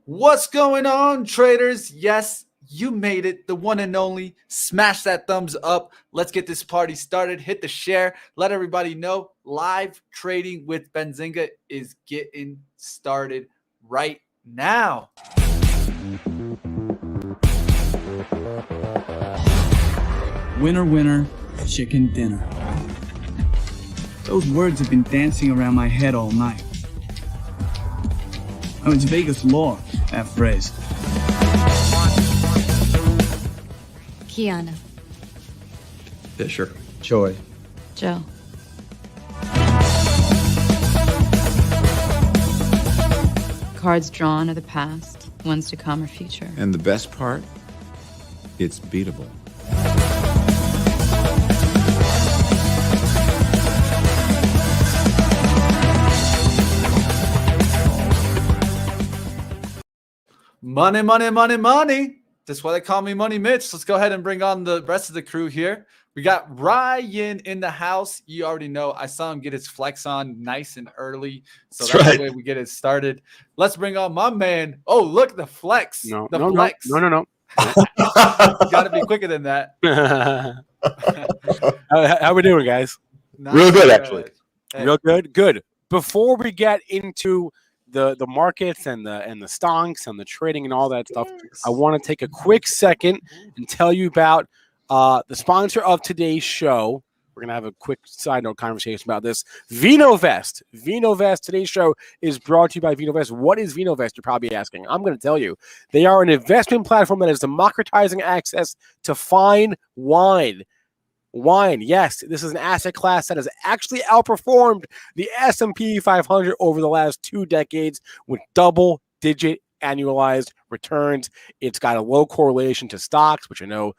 What's going on, traders? Yes, you made it, the one and only. Smash that thumbs up. Let's get this party started. Hit the share. Let everybody know live trading with Benzinga is getting started right now. Winner, winner, chicken dinner. Those words have been dancing around my head all night. Oh, it's Vegas lore, that phrase. Kiana. Fisher. Joy. Joe. Cards drawn are the past, ones to come are future. And the best part? It's beatable. Money, money, money, money. That's why they call me Money Mitch. Let's go ahead and bring on the rest of the crew here. We got Ryan in the house. You already know. I saw him get his flex on nice and early. So that's the way we get it started. Let's bring on my man. Oh, look at the flex. No. You got to be quicker than that. How we doing, guys? Real good, actually. Hey. Real good? Good. Before we get into the markets and the stonks and the trading and all that stuff, I want to take a quick second and tell you about the sponsor of today's show. We're going to have a quick side note conversation about this. VinoVest. VinoVest. Today's show is brought to you by VinoVest. What is VinoVest? You're probably asking. I'm going to tell you. They are an investment platform that is democratizing access to fine wine. Wine, yes, this is an asset class that has actually outperformed the S&P 500 over the last 2 decades with double-digit annualized returns. It's got a low correlation to stocks, which I know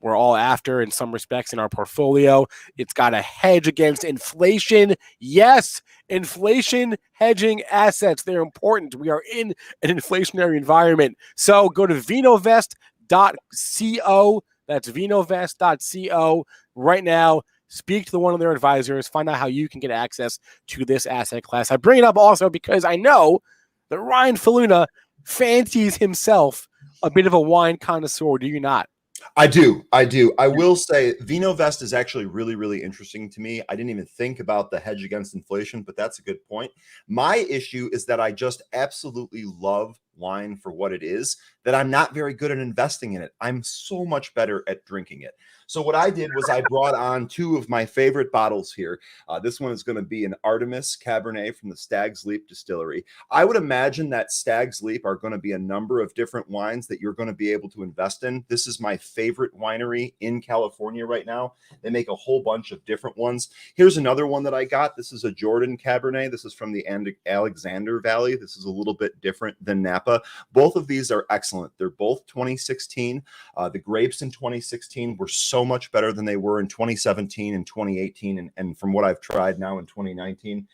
we're all after in some respects in our portfolio. It's got a hedge against inflation. Yes, inflation hedging assets. They're important. We are in an inflationary environment. So go to vinovest.co. That's vinovest.co right now. Speak to one of their advisors. Find out how you can get access to this asset class. I bring it up also because I know that Ryan Faloona fancies himself a bit of a wine connoisseur. Do you not? I do. I will say VinoVest is actually really, really interesting to me. I didn't even think about the hedge against inflation, but that's a good point. My issue is that I just absolutely love wine for what it is, that I'm not very good at investing in it. I'm so much better at drinking it. So what I did was I brought on 2 of my favorite bottles here. This one is going to be an Artemis Cabernet from the Stag's Leap Distillery. I would imagine that Stag's Leap are going to be a number of different wines that you're going to be able to invest in. This is my favorite winery in California right now. They make a whole bunch of different ones. Here's another one that I got. This is a Jordan Cabernet. This is from the Alexander Valley. This is a little bit different than Napa. Both of these are excellent. They're both 2016. The grapes in 2016 were so much better than they were in 2017 and 2018, and from what I've tried now in 2019.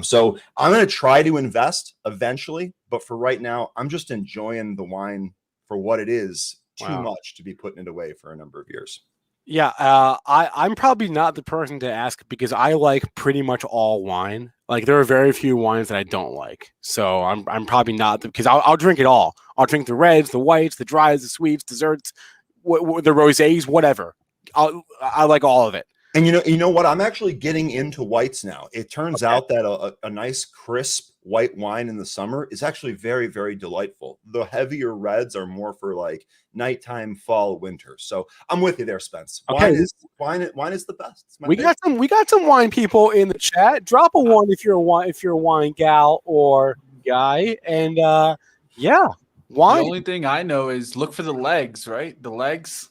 So I'm going to try to invest eventually, but for right now, I'm just enjoying the wine for what it is. Too much to be putting it away for a number of years. Yeah, I'm probably not the person to ask because I like pretty much all wine. Like there are very few wines that I don't like, so I'm probably not because I'll drink it all. I'll drink the reds, the whites, the dries, the sweets, desserts, the rosés, whatever. I like all of it. And you know what? I'm actually getting into whites now. It turns out that a nice crisp white wine in the summer is actually very, very delightful. The heavier reds are more for like nighttime, fall, winter. So I'm with you there, Spence. Okay. Wine is the best. We got some wine people in the chat. Drop a one if you're a wine gal or guy. And wine. The only thing I know is look for the legs, right? The legs.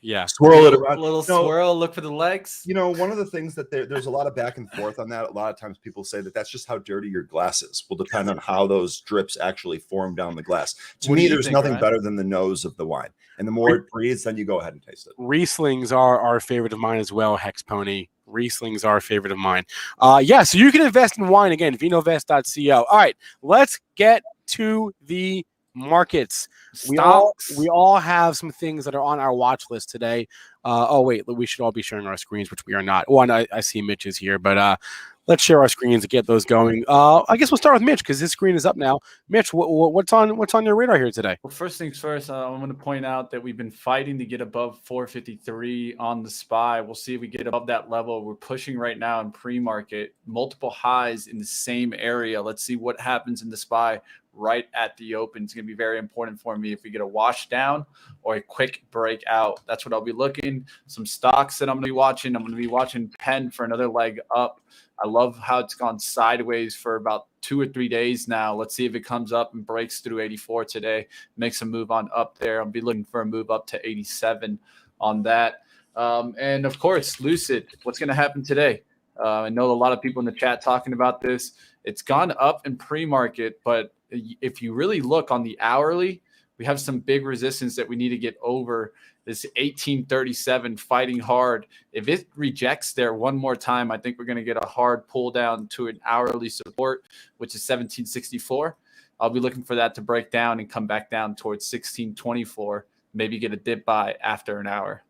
Yeah. Swirl it around. Swirl, look for the legs. You know, one of the things that there's a lot of back and forth on that. A lot of times people say that that's just how dirty your glass is. Will depend on how those drips actually form down the glass. To me, there's nothing better than the nose of the wine. And the more it breathes, then you go ahead and taste it. Rieslings are our favorite of mine as well, Hex Pony. Rieslings are a favorite of mine. So you can invest in wine again, vinovest.co. All right, let's get to the markets. We all have some things that are on our watch list today. We should all be sharing our screens, which we are not. One, I see Mitch is here, but let's share our screens to get those going. I guess we'll start with Mitch because his screen is up now. Mitch, what's on your radar here today? Well, first things first, I'm going to point out that we've been fighting to get above 453 on the SPY. We'll see if we get above that level. We're pushing right now in pre-market, multiple highs in the same area. Let's see what happens in the SPY right at the open. It's going to be very important for me if we get a wash down or a quick breakout. That's what I'll be looking. Some stocks that I'm going to be watching. I'm going to be watching Penn for another leg up. I love how it's gone sideways for about 2 or 3 days now. Let's see if it comes up and breaks through 84 today, makes a move on up there. I'll be looking for a move up to 87 on that. And of course, Lucid, what's going to happen today? I know a lot of people in the chat talking about this. It's gone up in pre-market, but if you really look on the hourly, we have some big resistance that we need to get over. This 1837 fighting hard. If it rejects there one more time, I think we're going to get a hard pull down to an hourly support, which is 1764. I'll be looking for that to break down and come back down towards 1624, maybe get a dip buy after an hour.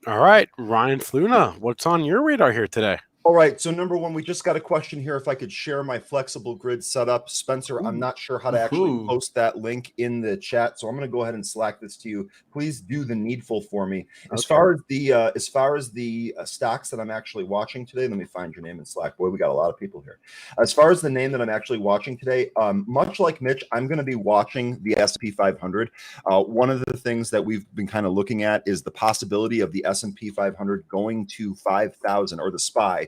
All right, Ryan Faloona, what's on your radar here today? All right. So number one, we just got a question here. If I could share my flexible grid setup, Spencer, I'm not sure how to actually post that link in the chat. So I'm going to go ahead and Slack this to you. Please do the needful for me. As far as the stocks that I'm actually watching today, let me find your name in Slack. Boy, we got a lot of people here. As far as the name that I'm actually watching today, much like Mitch, I'm going to be watching the S&P 500. One of the things that we've been kind of looking at is the possibility of the S&P 500 going to 5,000 or the SPY.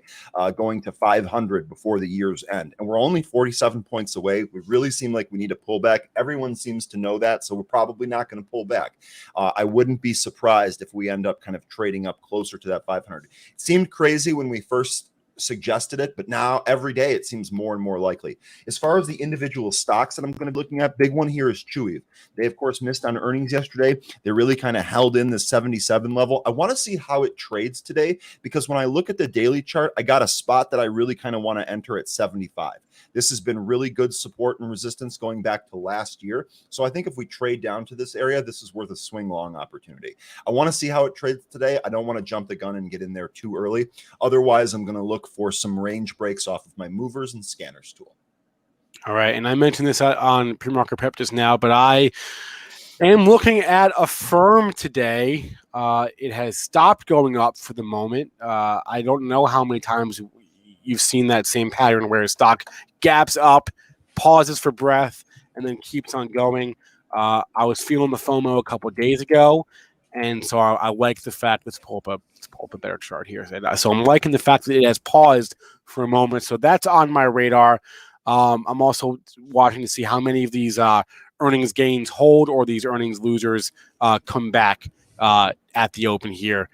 Going to 500 before the year's end. And we're only 47 points away. We really seem like we need to pull back. Everyone seems to know that, so we're probably not going to pull back. I wouldn't be surprised if we end up kind of trading up closer to that 500. It seemed crazy when we first suggested it, but now every day it seems more and more likely. As far as the individual stocks that I'm going to be looking at, big one here is Chewy. They of course missed on earnings yesterday. They really kind of held in the 77 level. I want to see how it trades today, because when I look at the daily chart, I got a spot that I really kind of want to enter at 75. This has been really good support and resistance going back to last year. So I think if we trade down to this area, this is worth a swing long opportunity. I want to see how it trades today. I don't want to jump the gun and get in there too early. Otherwise, I'm going to look for some range breaks off of my movers and scanners tool. All right. And I mentioned this on pre-market prep just now, but I am looking at a firm today. It has stopped going up for the moment. I don't know how many times you've seen that same pattern where a stock gaps up, pauses for breath, and then keeps on going. I was feeling the FOMO a couple of days ago, and so I like the fact. Let's pull up a better chart here. So I'm liking the fact that it has paused for a moment. So that's on my radar. I'm also watching to see how many of these earnings gains hold or these earnings losers come back at the open here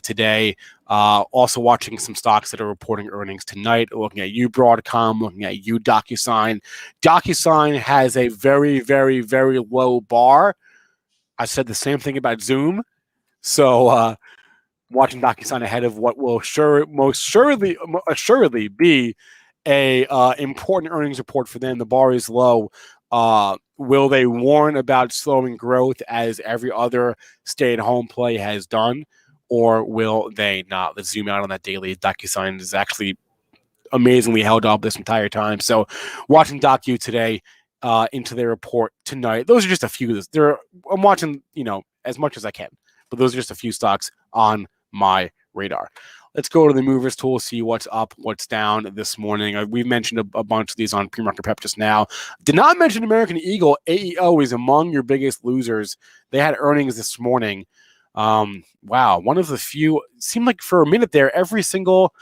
today. Also watching some stocks that are reporting earnings tonight, looking at you Broadcom, looking at you DocuSign. DocuSign has a very, very, very low bar. I said the same thing about Zoom. So watching DocuSign ahead of what will most assuredly be a important earnings report for them. The bar is low. Will they warn about slowing growth as every other stay-at-home play has done? Or will they not? Let's zoom out on that daily. DocuSign is actually amazingly held up this entire time. So watching Docu today into their report tonight. Those are just a few. I'm watching, as much as I can. But those are just a few stocks on my radar. Let's go to the movers tool, see what's up, what's down this morning. We've mentioned a bunch of these on pre-market prep just now. Did not mention American Eagle. AEO is among your biggest losers. They had earnings this morning. Wow, one of the few. Seemed like for a minute there, every single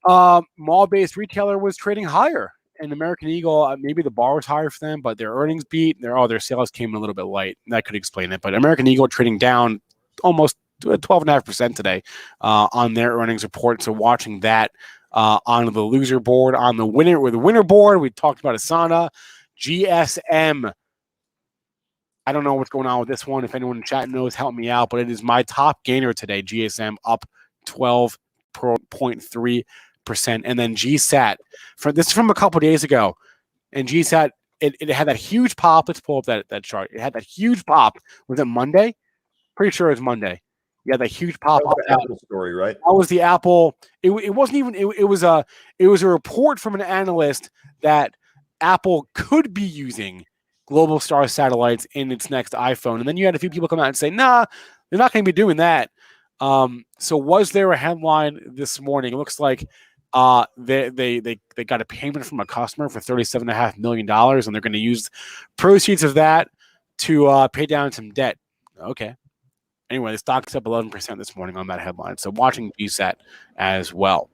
mall-based retailer was trading higher. And American Eagle, maybe the bar was higher for them, but their earnings beat. Their sales came in a little bit light. That could explain it. But American Eagle trading down almost 12.5% today on their earnings report. So watching that on the loser board, on the winner board, we talked about Asana, GSM. I don't know what's going on with this one. If anyone in chat knows, help me out. But it is my top gainer today. GSM up 12.3%. And then GSAT, this is from a couple days ago. And GSAT, it had that huge pop. Let's pull up that chart. It had that huge pop. Was it Monday? Pretty sure it's Monday. Yeah, the huge pop That up. was the Apple story, right? That was the Apple. It wasn't even. It was a report from an analyst that Apple could be using Globalstar satellites in its next iPhone, and then you had a few people come out and say, "Nah, they're not going to be doing that." So was there a headline this morning? It looks like they got a payment from a customer for $37.5 million, and they're going to use proceeds of that to pay down some debt. Okay. Anyway, the stock's up 11% this morning on that headline. So watching GSAT as well.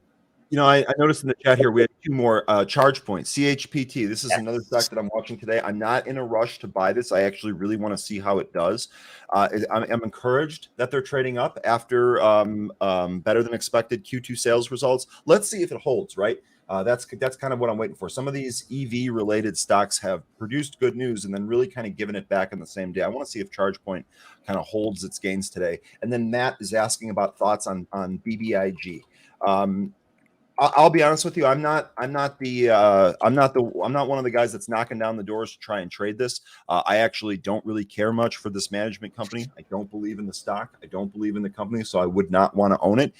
You know, I noticed in the chat here we had two more charge points. CHPT. This is another stock that I'm watching today. I'm not in a rush to buy this. I actually really want to see how it does. I'm encouraged that they're trading up after better than expected Q2 sales results. Let's see if it holds, right? That's kind of what I'm waiting for. Some of these EV related stocks have produced good news and then really kind of given it back in the same day. I want to see if ChargePoint kind of holds its gains today. And then Matt is asking about thoughts on BBIG. I'll be honest with you. I'm not one of the guys that's knocking down the doors to try and trade this. I actually don't really care much for this management company. I don't believe in the stock. I don't believe in the company, so I would not want to own it.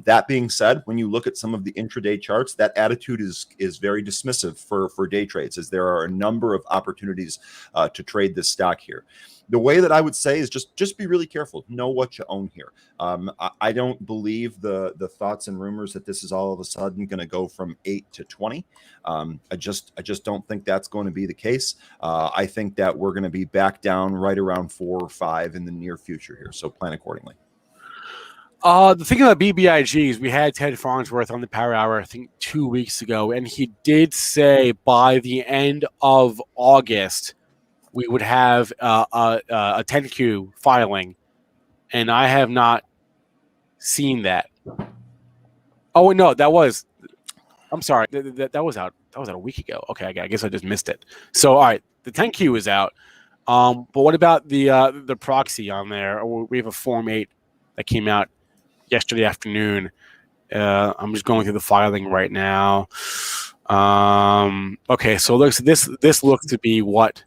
That being said, when you look at some of the intraday charts, that attitude is very dismissive for day trades, as there are a number of opportunities to trade this stock here. The way that I would say is just be really careful. Know what you own here. I don't believe the thoughts and rumors that this is all of a sudden going to go from 8 to 20. I just don't think that's going to be the case. I think that we're going to be back down right around 4 or 5 in the near future here. So plan accordingly. The thing about BBIG is we had Ted Farnsworth on the Power Hour, I think 2 weeks ago, and he did say by the end of August we would have a 10Q filing, and I have not seen that. Oh no, I'm sorry, that was out. That was out a week ago. Okay, I guess I just missed it. So all right, the 10Q is out. But what about the proxy on there? We have a Form 8 that came out yesterday afternoon. I'm just going through the filing right now. Okay, so this looks to be what.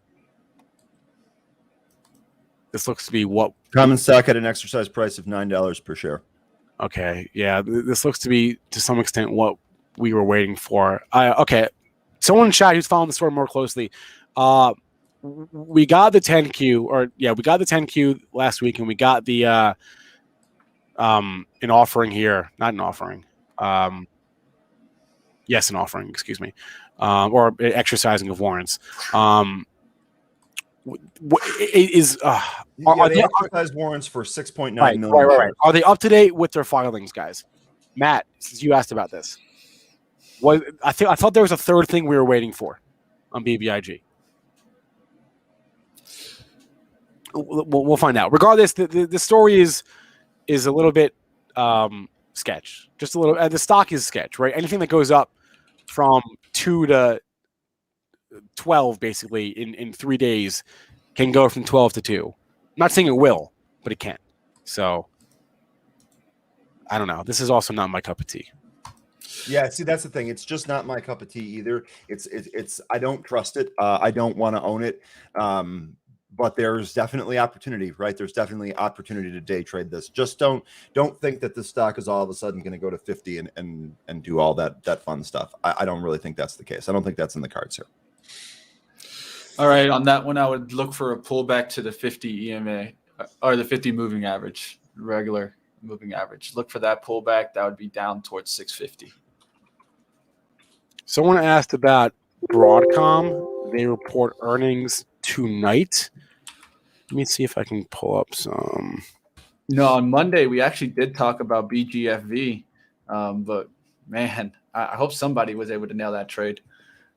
This looks to be what common stock at an exercise price of $9 per share. Okay, yeah, this looks to be to some extent what we were waiting for. Okay, someone in chat who's following the story more closely. We got the 10Q, we got the 10Q last week, and we got the an offering here, not an offering. Yes, an offering. Excuse me, or exercising of warrants. Are they exercise warrants for 6.9 million? Right. Are they up to date with their filings, guys? Matt, since you asked about this, I thought there was a third thing we were waiting for on BBIG. We'll find out. Regardless, the story is a little bit sketch, just a little. The stock is sketch, right? Anything that goes up from 2 to 12 basically in 3 days can go from 12 to 2. I'm not saying it will, but it can. So I don't know. This is also not my cup of tea. Yeah, see, that's the thing. It's just not my cup of tea either. It's I don't trust it. I don't want to own it. But there's definitely opportunity, right? There's definitely opportunity to day trade this. Just don't think that this stock is all of a sudden going to go to 50 and do all that fun stuff. I don't really think that's the case. I don't think that's in the cards here. All right, on that one, I would look for a pullback to the 50 EMA or the 50 moving average, regular moving average. Look for that pullback. That would be down towards 650. Someone asked about Broadcom. They report earnings tonight. Let me see if I can pull up some. No, on Monday, we actually did talk about BGFV. But, man, I hope somebody was able to nail that trade.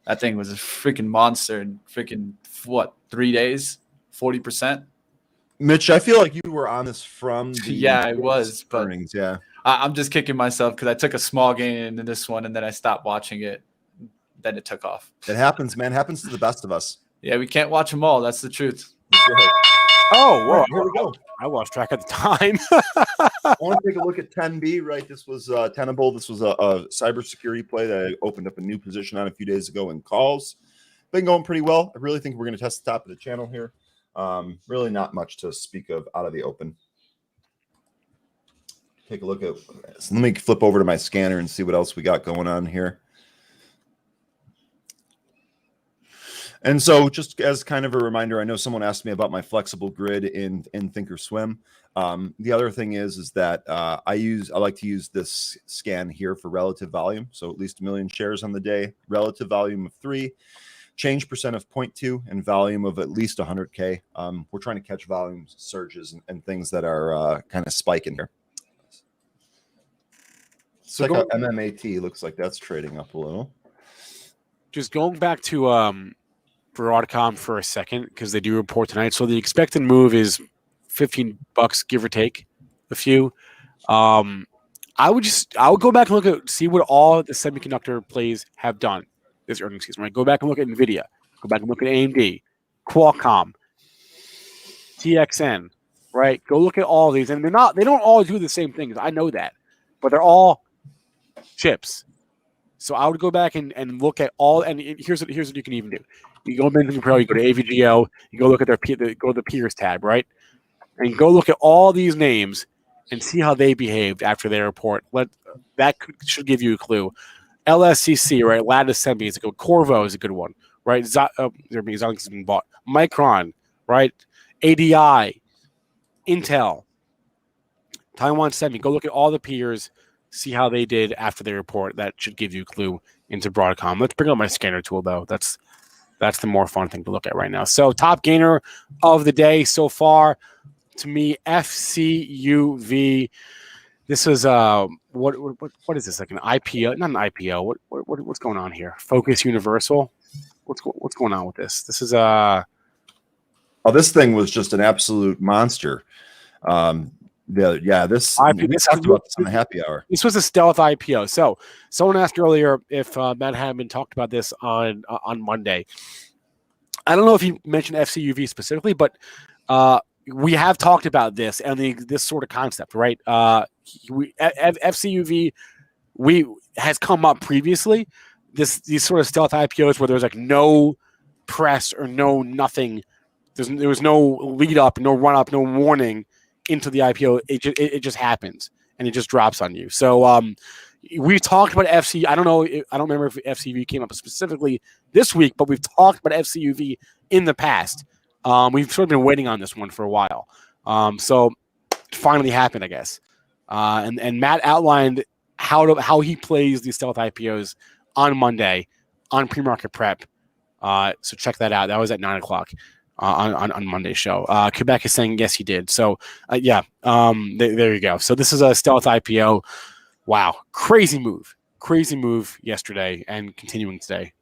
That thing was a freaking monster in freaking, 3 days? 40%? Mitch, I feel like you were on this from the yeah, it was, but earnings. Yeah, I'm just kicking myself because I took a small gain in this one and then I stopped watching it. Then it took off. It happens, man. It happens to the best of us. Yeah, we can't watch them all. That's the truth. That's right. Oh, whoa. Here we go. I lost track of the time. I want to take a look at 10B, right? This was Tenable. This was a cybersecurity play that I opened up a new position on a few days ago in calls. Been going pretty well. I really think we're going to test the top of the channel here. Really not much to speak of out of the open. take a look at. So let me flip over to my scanner and see what else we got going on here. And so just as kind of a reminder, I know someone asked me about my flexible grid in Thinkorswim. The other thing is that I like to use this scan here for relative volume. So at least 1 million shares on the day, relative volume of 3, change percent of 0.2, and volume of at least 100K. We're trying to catch volume surges and things that are kind of spiking here. So check out MMAT. Looks like that's trading up a little. Just going back to Broadcom for a second, because they do report tonight. So the expected move is $15, give or take a few. I would go back and see what all the semiconductor plays have done this earnings season. Right, go back and look at Nvidia. Go back and look at AMD, Qualcomm, TXN. Right, go look at all these, and they don't all do the same things. I know that, but they're all chips. So I would go back and look at all. And here's what you can even do. You go to Benzinga Pro, you go to AVGO, you go look at go to the peers tab, right? And go look at all these names and see how they behaved after their report. Should give you a clue. LSCC, right? Lattice Semi is a good. Corvo is a good one, right? Xilinx has been bought. Micron, right? ADI, Intel, Taiwan Semi. Go look at all the peers, see how they did after their report. That should give you a clue into Broadcom. Let's bring up my scanner tool, though. That's the more fun thing to look at right now. So top gainer of the day so far, to me, FCUV. This is what is this, like an IPO? Not an IPO. What's going on here? Focus Universal. What's going on with this? This is this thing was just an absolute monster. We talked about this on the happy hour. This was a stealth IPO. So someone asked earlier if Matt Hadman talked about this on Monday. I don't know if he mentioned FCUV specifically, but we have talked about this and this sort of concept, right? FCUV has come up previously. These sort of stealth IPOs where there's like no press or no nothing. There was no lead up, no run up, no warning into the IPO. It just happens and it just drops on you. So we talked about FC. I don't remember if FCUV came up specifically this week, but we've talked about FCUV in the past. We've sort of been waiting on this one for a while. So it finally happened, I guess. And Matt outlined how he plays these stealth IPOs on Monday on pre-market prep. So check that out. That was at 9:00. On Monday's show. Quebec is saying yes, he did. So there you go. So this is a stealth IPO. Wow, crazy move yesterday and continuing today.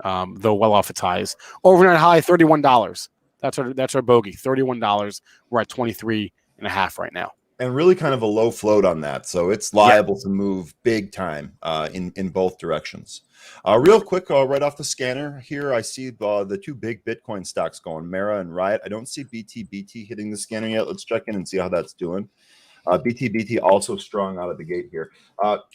Though well off its highs. Overnight high $31. That's our bogey. $31. We're at 23.5 right now. And really kind of a low float on that, so it's liable to move big time in both directions. Real quick, right off the scanner here, I see the two big Bitcoin stocks going, Mara and Riot. I don't see BT hitting the scanner yet. Let's check in and see how that's doing. BT also strong out of the gate here.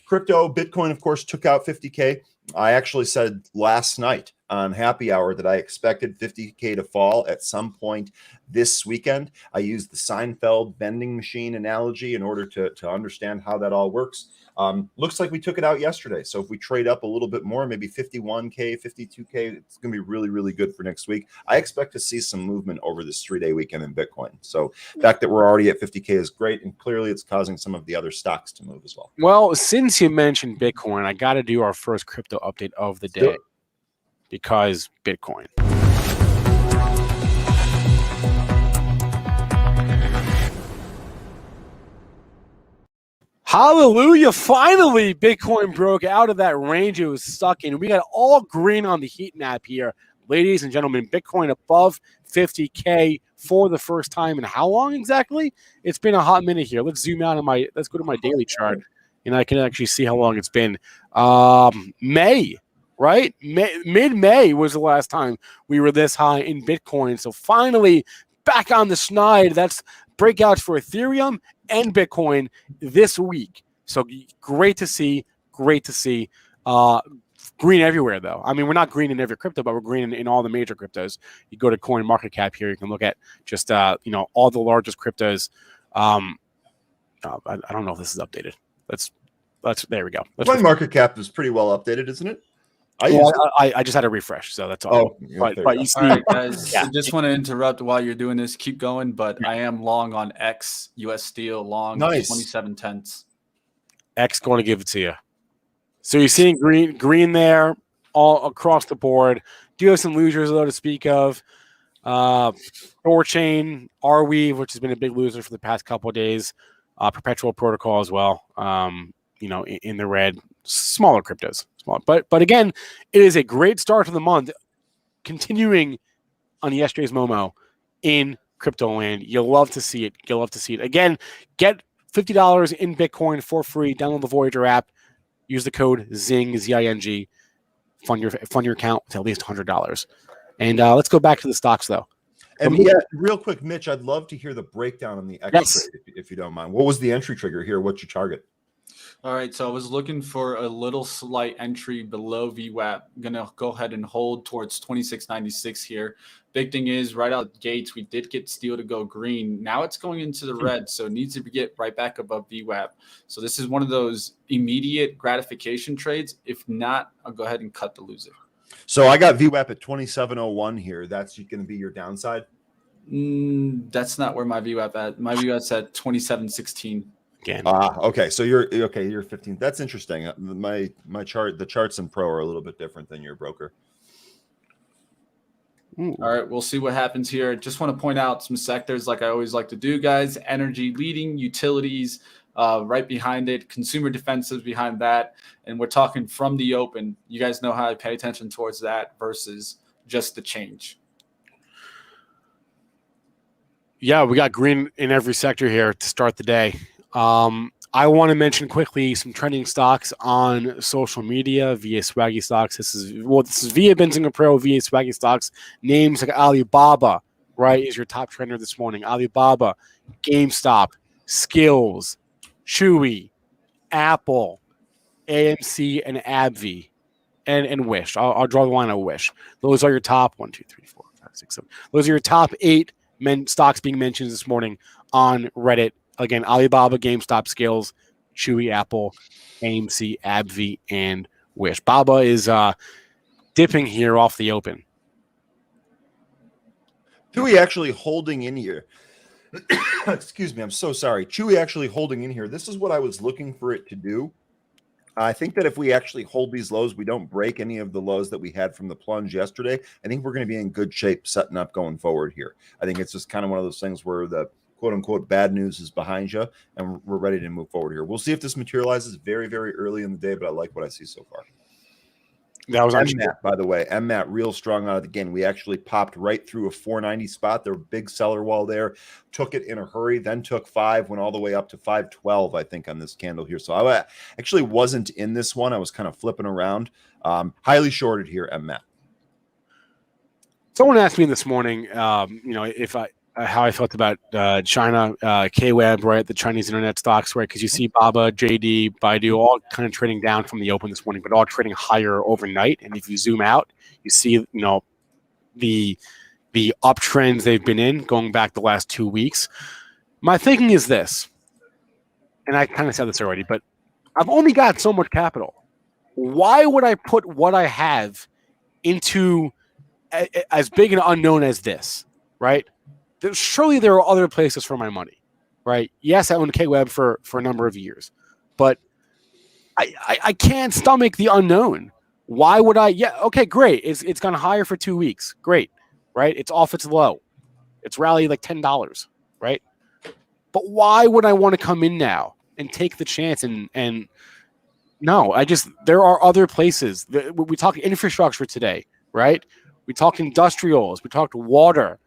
Crypto, Bitcoin, of course, took out 50K. I actually said last night on happy hour that I expected 50K to fall at some point this weekend. I used the Seinfeld vending machine analogy in order to understand how that all works. Looks like we took it out yesterday. So if we trade up a little bit more, maybe 51K, 52K, it's going to be really, really good for next week. I expect to see some movement over this 3-day weekend in Bitcoin. So the fact that we're already at 50K is great. And clearly it's causing some of the other stocks to move as well. Well, since you mentioned Bitcoin, I got to do our first crypto update of the day because Bitcoin. Hallelujah. Finally, Bitcoin broke out of that range it was stuck in. We got all green on the heat map here. Ladies and gentlemen, Bitcoin above 50K for the first time in how long exactly? It's been a hot minute here. Let's zoom out on let's go to my daily chart and I can actually see how long it's been. May, right? Mid-May was the last time we were this high in Bitcoin. So finally back on the snide. That's breakouts for Ethereum and Bitcoin this week. So great to see. Green everywhere, though. I mean, we're not green in every crypto, but we're green in all the major cryptos. You go to Coin Market Cap here, you can look at just all the largest cryptos. I don't know if this is updated. Let's there we go. My market cap is pretty well updated, isn't it? I just had a refresh, so that's all. Oh, but you see, All right, guys. Yeah. I just want to interrupt while you're doing this. Keep going, but I am long on X US Steel, long Nice. 27 tenths. X going to give it to you. So you're seeing green there all across the board. Do have some losers though to speak of. Thorchain, Arweave, which has been a big loser for the past couple of days. Perpetual Protocol as well. In the red. Smaller cryptos. But again, it is a great start to the month. Continuing on yesterday's Momo in crypto land. You'll love to see it. Again, get $50 in Bitcoin for free. Download the Voyager app. Use the code ZING, Z-I-N-G. Fund your account with at least $100. And let's go back to the stocks, though. And real quick, Mitch, I'd love to hear the breakdown on the X trade, if you don't mind. What was the entry trigger here? What's your target? All right, so I was looking for a little slight entry below VWAP. I'm going to go ahead and hold towards 26.96 here. Big thing is right out the gates, we did get steel to go green. Now it's going into the red, so it needs to get right back above VWAP. So this is one of those immediate gratification trades. If not, I'll go ahead and cut the loser. So I got VWAP at 27.01 here. That's going to be your downside? That's not where my VWAP at. My VWAP's at 27.16. Again. Okay. So you're 15. That's interesting. My chart, the charts in Pro are a little bit different than your broker. All right, we'll see what happens here. Just want to point out some sectors like I always like to do, guys. Energy leading, utilities right behind it, consumer defensives behind that. And we're talking from the open. You guys know how I pay attention towards that versus just the change. Yeah, we got green in every sector here to start the day. I want to mention quickly some trending stocks on social media via Swaggy Stocks. This is via Benzinga Pro, via Swaggy Stocks. Names like Alibaba, right, is your top trender this morning. Alibaba, GameStop, Skills, Chewy, Apple, AMC, and AbbVie, and Wish. I'll draw the line at Wish. Those are your top 1, 2, 3, 4, 5, 6, 7. Those are your top 8 stocks being mentioned this morning on Reddit. Again, Alibaba, GameStop, Skills, Chewy, Apple, AMC, AbbVie, and Wish. Baba is dipping here off the open. Chewy actually holding in here. Excuse me, I'm so sorry. Chewy actually holding in here. This is what I was looking for it to do. I think that if we actually hold these lows, we don't break any of the lows that we had from the plunge yesterday. I think we're going to be in good shape setting up going forward here. I think it's just kind of one of those things where the quote unquote bad news is behind you and we're ready to move forward here. We'll see if this materializes very, very early in the day, but I like what I see so far. That was MMAT, by the way. MMAT real strong out of the game. We actually popped right through a 490 spot. There was a big seller wall there. Took it in a hurry, then took 5, went all the way up to 512, I think, on this candle here. So I actually wasn't in this one. I was kind of flipping around. Highly shorted here, MMAT. Someone asked me this morning, if how I felt about China, K-Web, right, the Chinese internet stocks, right, because you see Baba, JD, Baidu, all kind of trading down from the open this morning, but all trading higher overnight. And if you zoom out, you see, the uptrends they've been in going back the last 2 weeks. My thinking is this, and I kind of said this already, but I've only got so much capital. Why would I put what I have into as big an unknown as this, right? Surely there are other places for my money, right? Yes, I owned K-Web for a number of years, but I can't stomach the unknown. Why would I? Yeah, okay, great. It's gone higher for 2 weeks. Great, right? It's off its low. It's rallied like $10, right? But why would I want to come in now and take the chance? And no, there are other places. We talked infrastructure today, right? We talked industrials. We talked water.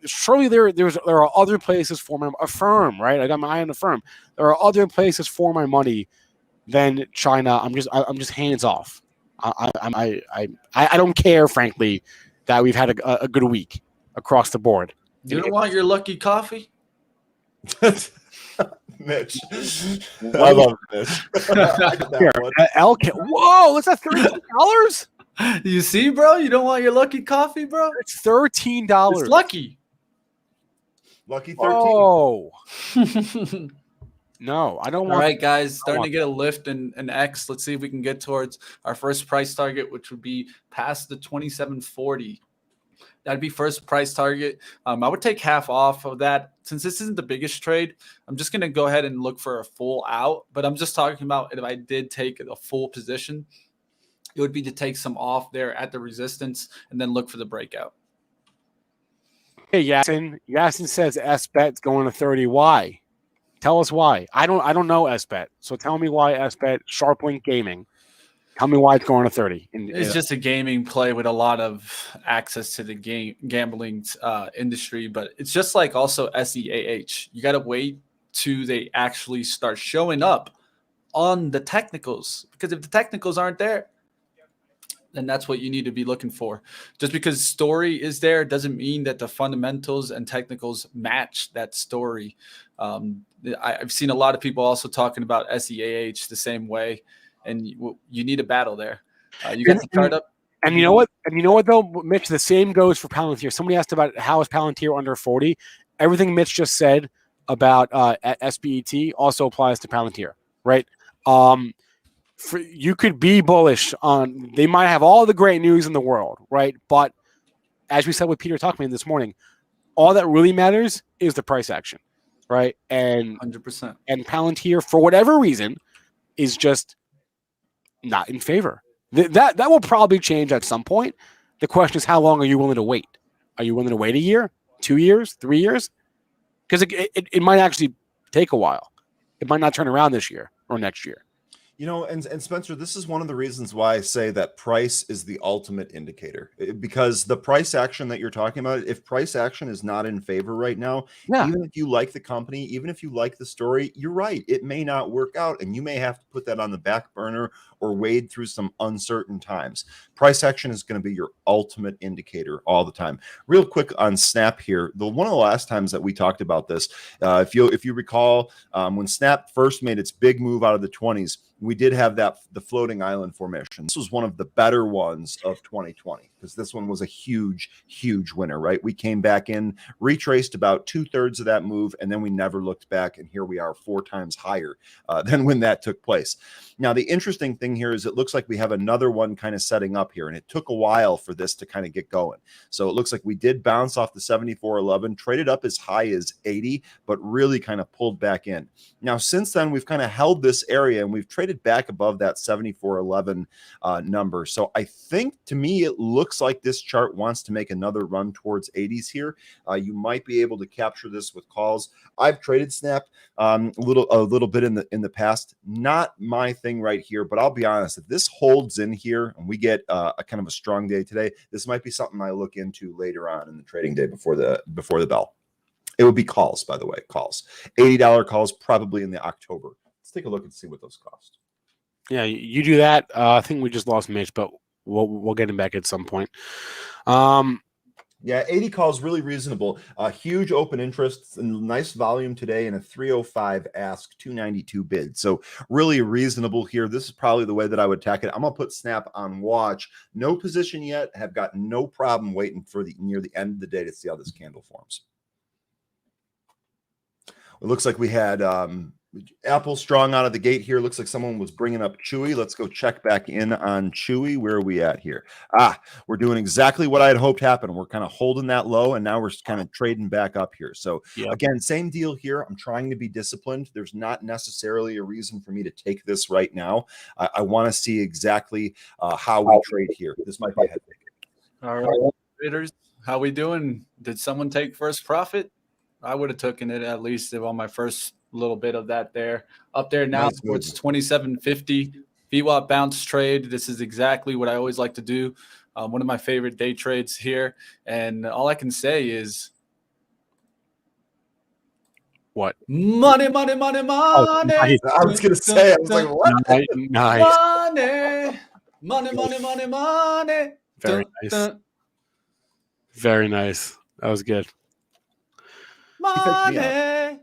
Surely there are other places for my Affirm, right? I got my eye on Affirm. There are other places for my money than China. I'm just hands off. I don't care, frankly, that we've had a good week across the board. You don't want your lucky coffee? Mitch, I love Mitch. LK. Whoa, that's at $13. You see, bro? You don't want your lucky coffee, bro? It's $13. It's lucky. Lucky 13. Oh. No, I don't All want. right, guys, starting want to get a lift in X. Let's see if we can get towards our first price target, which would be past the 27.40. That'd be first price target. I would take half off of that. Since this isn't the biggest trade, I'm just going to go ahead and look for a full out. But I'm just talking about if I did take a full position, it would be to take some off there at the resistance and then look for the breakout. Hey, Yasin. Yasin says SBET's going to 30. Why? Tell us why. I don't know SBET. So tell me why SBET, Sharplink Gaming. Tell me why it's going to 30. It's just a gaming play with a lot of access to the gambling industry, but it's just like also SEAH. You got to wait till they actually start showing up on the technicals, because if the technicals aren't there, then that's what you need to be looking for. Just because story is there doesn't mean that the fundamentals and technicals match that story. I've seen a lot of people also talking about SEAH the same way, and you need a battle there. You got the chart up. And you know what? And you know what though, Mitch? The same goes for Palantir. Somebody asked about how is Palantir under 40. Everything Mitch just said about SBET also applies to Palantir, right? You could be bullish on. They might have all the great news in the world, right? But as we said with Peter Tuchman this morning, all that really matters is the price action, right? And 100%. And Palantir, for whatever reason, is just not in favor. That will probably change at some point. The question is, how long are you willing to wait? Are you willing to wait a year, 2 years, 3 years? Because it might actually take a while. It might not turn around this year or next year. You know, and Spencer, this is one of the reasons why I say that price is the ultimate indicator, because the price action that you're talking about, if price action is not in favor right now, even if you like the company, even if you like the story, you're right, it may not work out, and you may have to put that on the back burner or wade through some uncertain times. Price action is going to be your ultimate indicator all the time. Real quick on Snap here, one of the last times that we talked about this, if you recall, when Snap first made its big move out of the 20s, we did have the floating island formation. This was one of the better ones of 2020, because this one was a huge winner, right? We came back in, retraced about 2/3 of that move, and then we never looked back, and here we are 4 times higher than when that took place. Now, the interesting thing here is it looks like we have another one kind of setting up here, and it took a while for this to kind of get going. So it looks like we did bounce off the 74.11, traded up as high as 80, but really kind of pulled back in. Now, since then, we've kind of held this area, and we've traded back above that 74.11 number. So I think, to me, it looks like this chart wants to make another run towards 80s here. You might be able to capture this with calls. I've traded Snap a little bit in the past. Not my thing right here, but I'll be honest, if this holds in here and we get a kind of a strong day today, this might be something I look into later on in the trading day before the bell. It would be calls, by the way, calls. $80 calls probably in the October. Let's take a look and see what those cost. Yeah, you do that. I think we just lost Mitch, but we'll get him back at some point. Yeah, 80 calls, really reasonable. Huge open interest and nice volume today, and a 305 ask, 292 bid. So really reasonable here. This is probably the way that I would attack it. I'm going to put Snap on watch. No position yet. Have got no problem waiting for near the end of the day to see how this candle forms. It looks like we had Apple strong out of the gate here. Looks like someone was bringing up Chewy. Let's go check back in on Chewy. Where are we at here? We're doing exactly what I had hoped happened. We're kind of holding that low, and now we're kind of trading back up here. So again, same deal here. I'm trying to be disciplined. There's not necessarily a reason for me to take this right now. I want to see exactly how we trade here. This might be a head fake. All right, traders, how we doing? Did someone take first profit? I would have taken it at least on my first little bit of that there. Up there now, Nice it's 27.50. VWAP bounce trade. This is exactly what I always like to do. One of my favorite day trades here. And all I can say is what? Money, money, money, money. Oh, nice. I was going to say, I was like, what? Nice. Money, money, money, money, money. Very nice. Very nice. That was good. Money.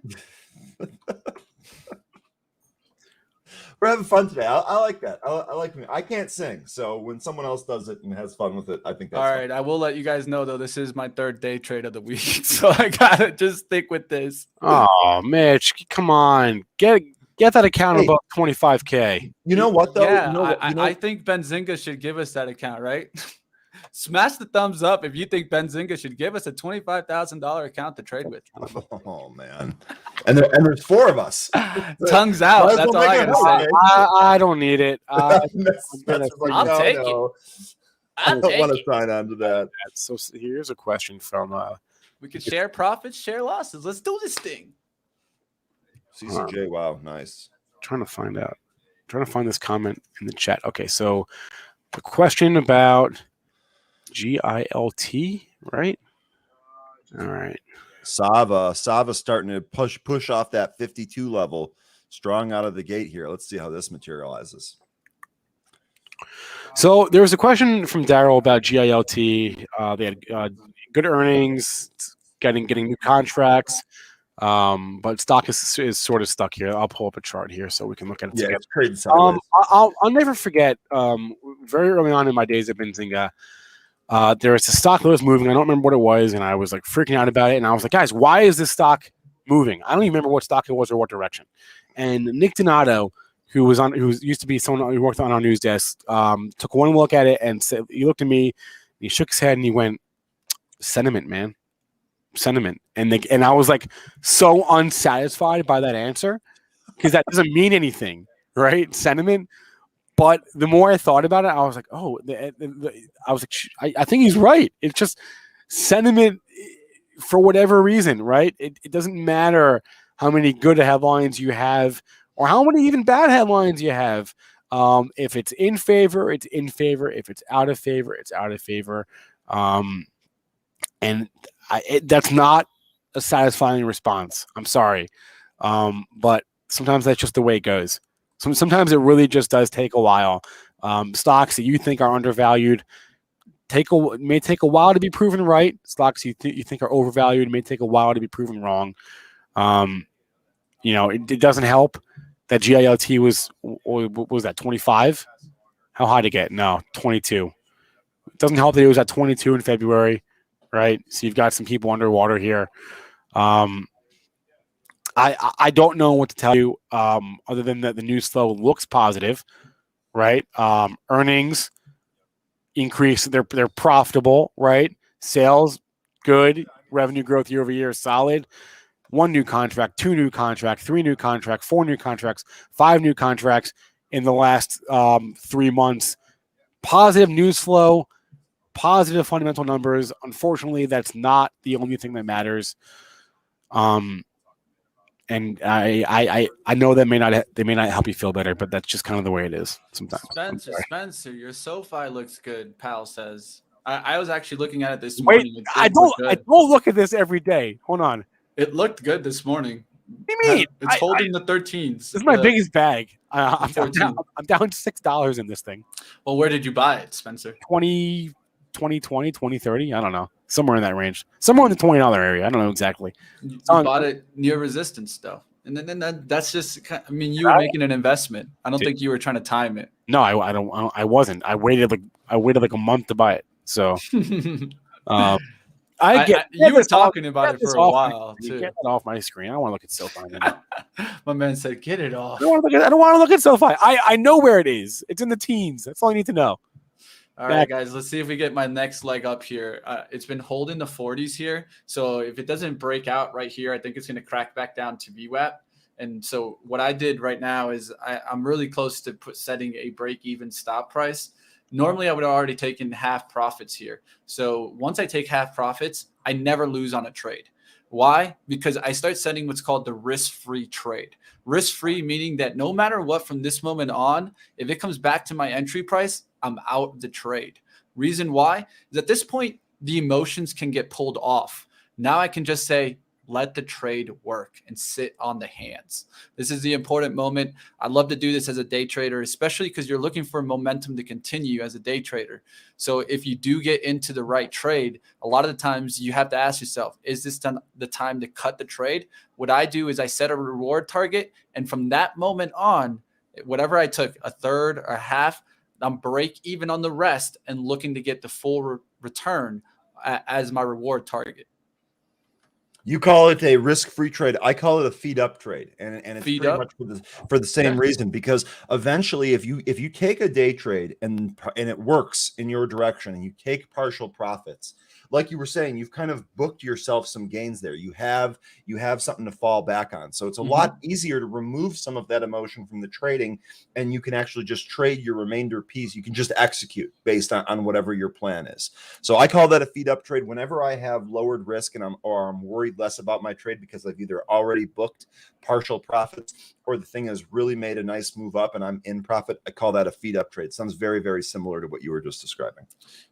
We're having fun today. I like that. I like me. I can't sing, so when someone else does it and has fun with it, I think that's All right. I will let you guys know though. This is my third day trade of the week, so I gotta just stick with this. Oh, Mitch, come on, get that account Hey. above 25K. You know what though? Yeah, You know what- I think Benzinga should give us that account, right? Smash the thumbs up if you think Benzinga should give us a $25,000 account to trade with. Oh man, and there's 4 of us. Tongues out. Might as That's well all I make it gotta say. hard. I don't need it. That's like, I'll no, take no. I'll I don't take want to it. sign on to that. So here's a question from We could share profits, share losses. Let's do this thing. CCJ, wow, nice. trying to find this comment in the chat. Okay, so the question about GILT, right? All right. Sava starting to push off that 52 level, strong out of the gate here. Let's see how this materializes. So there was a question from Daryl about GILT. They had good earnings, getting new contracts, but stock is sort of stuck here. I'll pull up a chart here so we can look at it together. It's trading sideways. I'll never forget. Very early on in my days at Benzinga, there was a stock that was moving. I don't remember what it was, and I was like freaking out about it. And I was like, guys, why is this stock moving? I don't even remember what stock it was or what direction. And Nick Donato, who used to be someone who worked on our news desk, took one look at it and said, he looked at me, he shook his head, and he went, "Sentiment, man, sentiment." And I was like so unsatisfied by that answer because that doesn't mean anything, right? Sentiment. But the more I thought about it, I was like, oh, I was like, I think he's right. It's just sentiment for whatever reason, right? It doesn't matter how many good headlines you have or how many even bad headlines you have. If it's in favor, it's in favor. If it's out of favor, it's out of favor. And that's not a satisfying response. I'm sorry. But sometimes that's just the way it goes. Sometimes it really just does take a while. Stocks that you think are undervalued may take a while to be proven right. Stocks you think are overvalued may take a while to be proven wrong. It doesn't help that GILT was that 25. How high to get? No, 22. It doesn't help that it was at 22 in February, right? So you've got some people underwater here. I don't know what to tell you other than that the news flow looks positive, right? Earnings increase, they're profitable, right? Sales good, revenue growth year over year is solid. 1 new contract, 2 new contract, 3 new contract, 4 new contracts, 5 new contracts in the last 3 months. Positive news flow, positive fundamental numbers. Unfortunately, that's not the only thing that matters. And I know that they may not help you feel better, but that's just kind of the way it is sometimes. Spencer, your SoFi looks good. Pal says. I was actually looking at it this Wait, morning. I don't look at this every day. Hold on. It looked good this morning. What do you mean? It's holding the 13s. This is my biggest bag. I'm 14. down $6 in this thing. Well, where did you buy it, Spencer? 2020, 2030. I don't know. Somewhere in that range. Somewhere in the $20 area. I don't know exactly. You bought it near resistance, though. And then that's just, I mean, you were making an investment. I don't think you were trying to time it. No, I wasn't. I waited like a month to buy it. So you were talking about it for a while too. Get that off my screen. I don't want to look at SoFi anymore. My man said, "Get it off." I don't want to look at SoFi. I know where it is. It's in the teens. That's all you need to know. All right, guys, let's see if we get my next leg up here. It's been holding the 40s here. So if it doesn't break out right here, I think it's going to crack back down to VWAP. And so what I did right now is I'm really close to setting a break-even stop price. Normally, I would have already taken half profits here. So once I take half profits, I never lose on a trade. Why? Because I start setting what's called the risk-free trade. Risk-free meaning that no matter what from this moment on, if it comes back to my entry price, I'm out of the trade. Reason why is at this point, the emotions can get pulled off. Now I can just say, let the trade work and sit on the hands. This is the important moment. I love to do this as a day trader, especially because you're looking for momentum to continue as a day trader. So if you do get into the right trade, a lot of the times you have to ask yourself, is this the time to cut the trade? What I do is I set a reward target. And from that moment on, Whatever I took, a third or a half, I'm break even on the rest and looking to get the full return as my reward target. You call it a risk-free trade. I call it a feed-up trade, and it's Feed pretty up? much for the same reason. Because eventually, if you take a day trade and it works in your direction, and you take partial profits, like you were saying, you've kind of booked yourself some gains there. You have something to fall back on. So it's a lot easier to remove some of that emotion from the trading, and you can actually just trade your remainder piece. You can just execute based on whatever your plan is. So I call that a feed-up trade. Whenever I have lowered risk and I'm worried less about my trade because I've either already booked partial profits or the thing has really made a nice move up and I'm in profit, I call that a feed up trade. Sounds very, very similar to what you were just describing.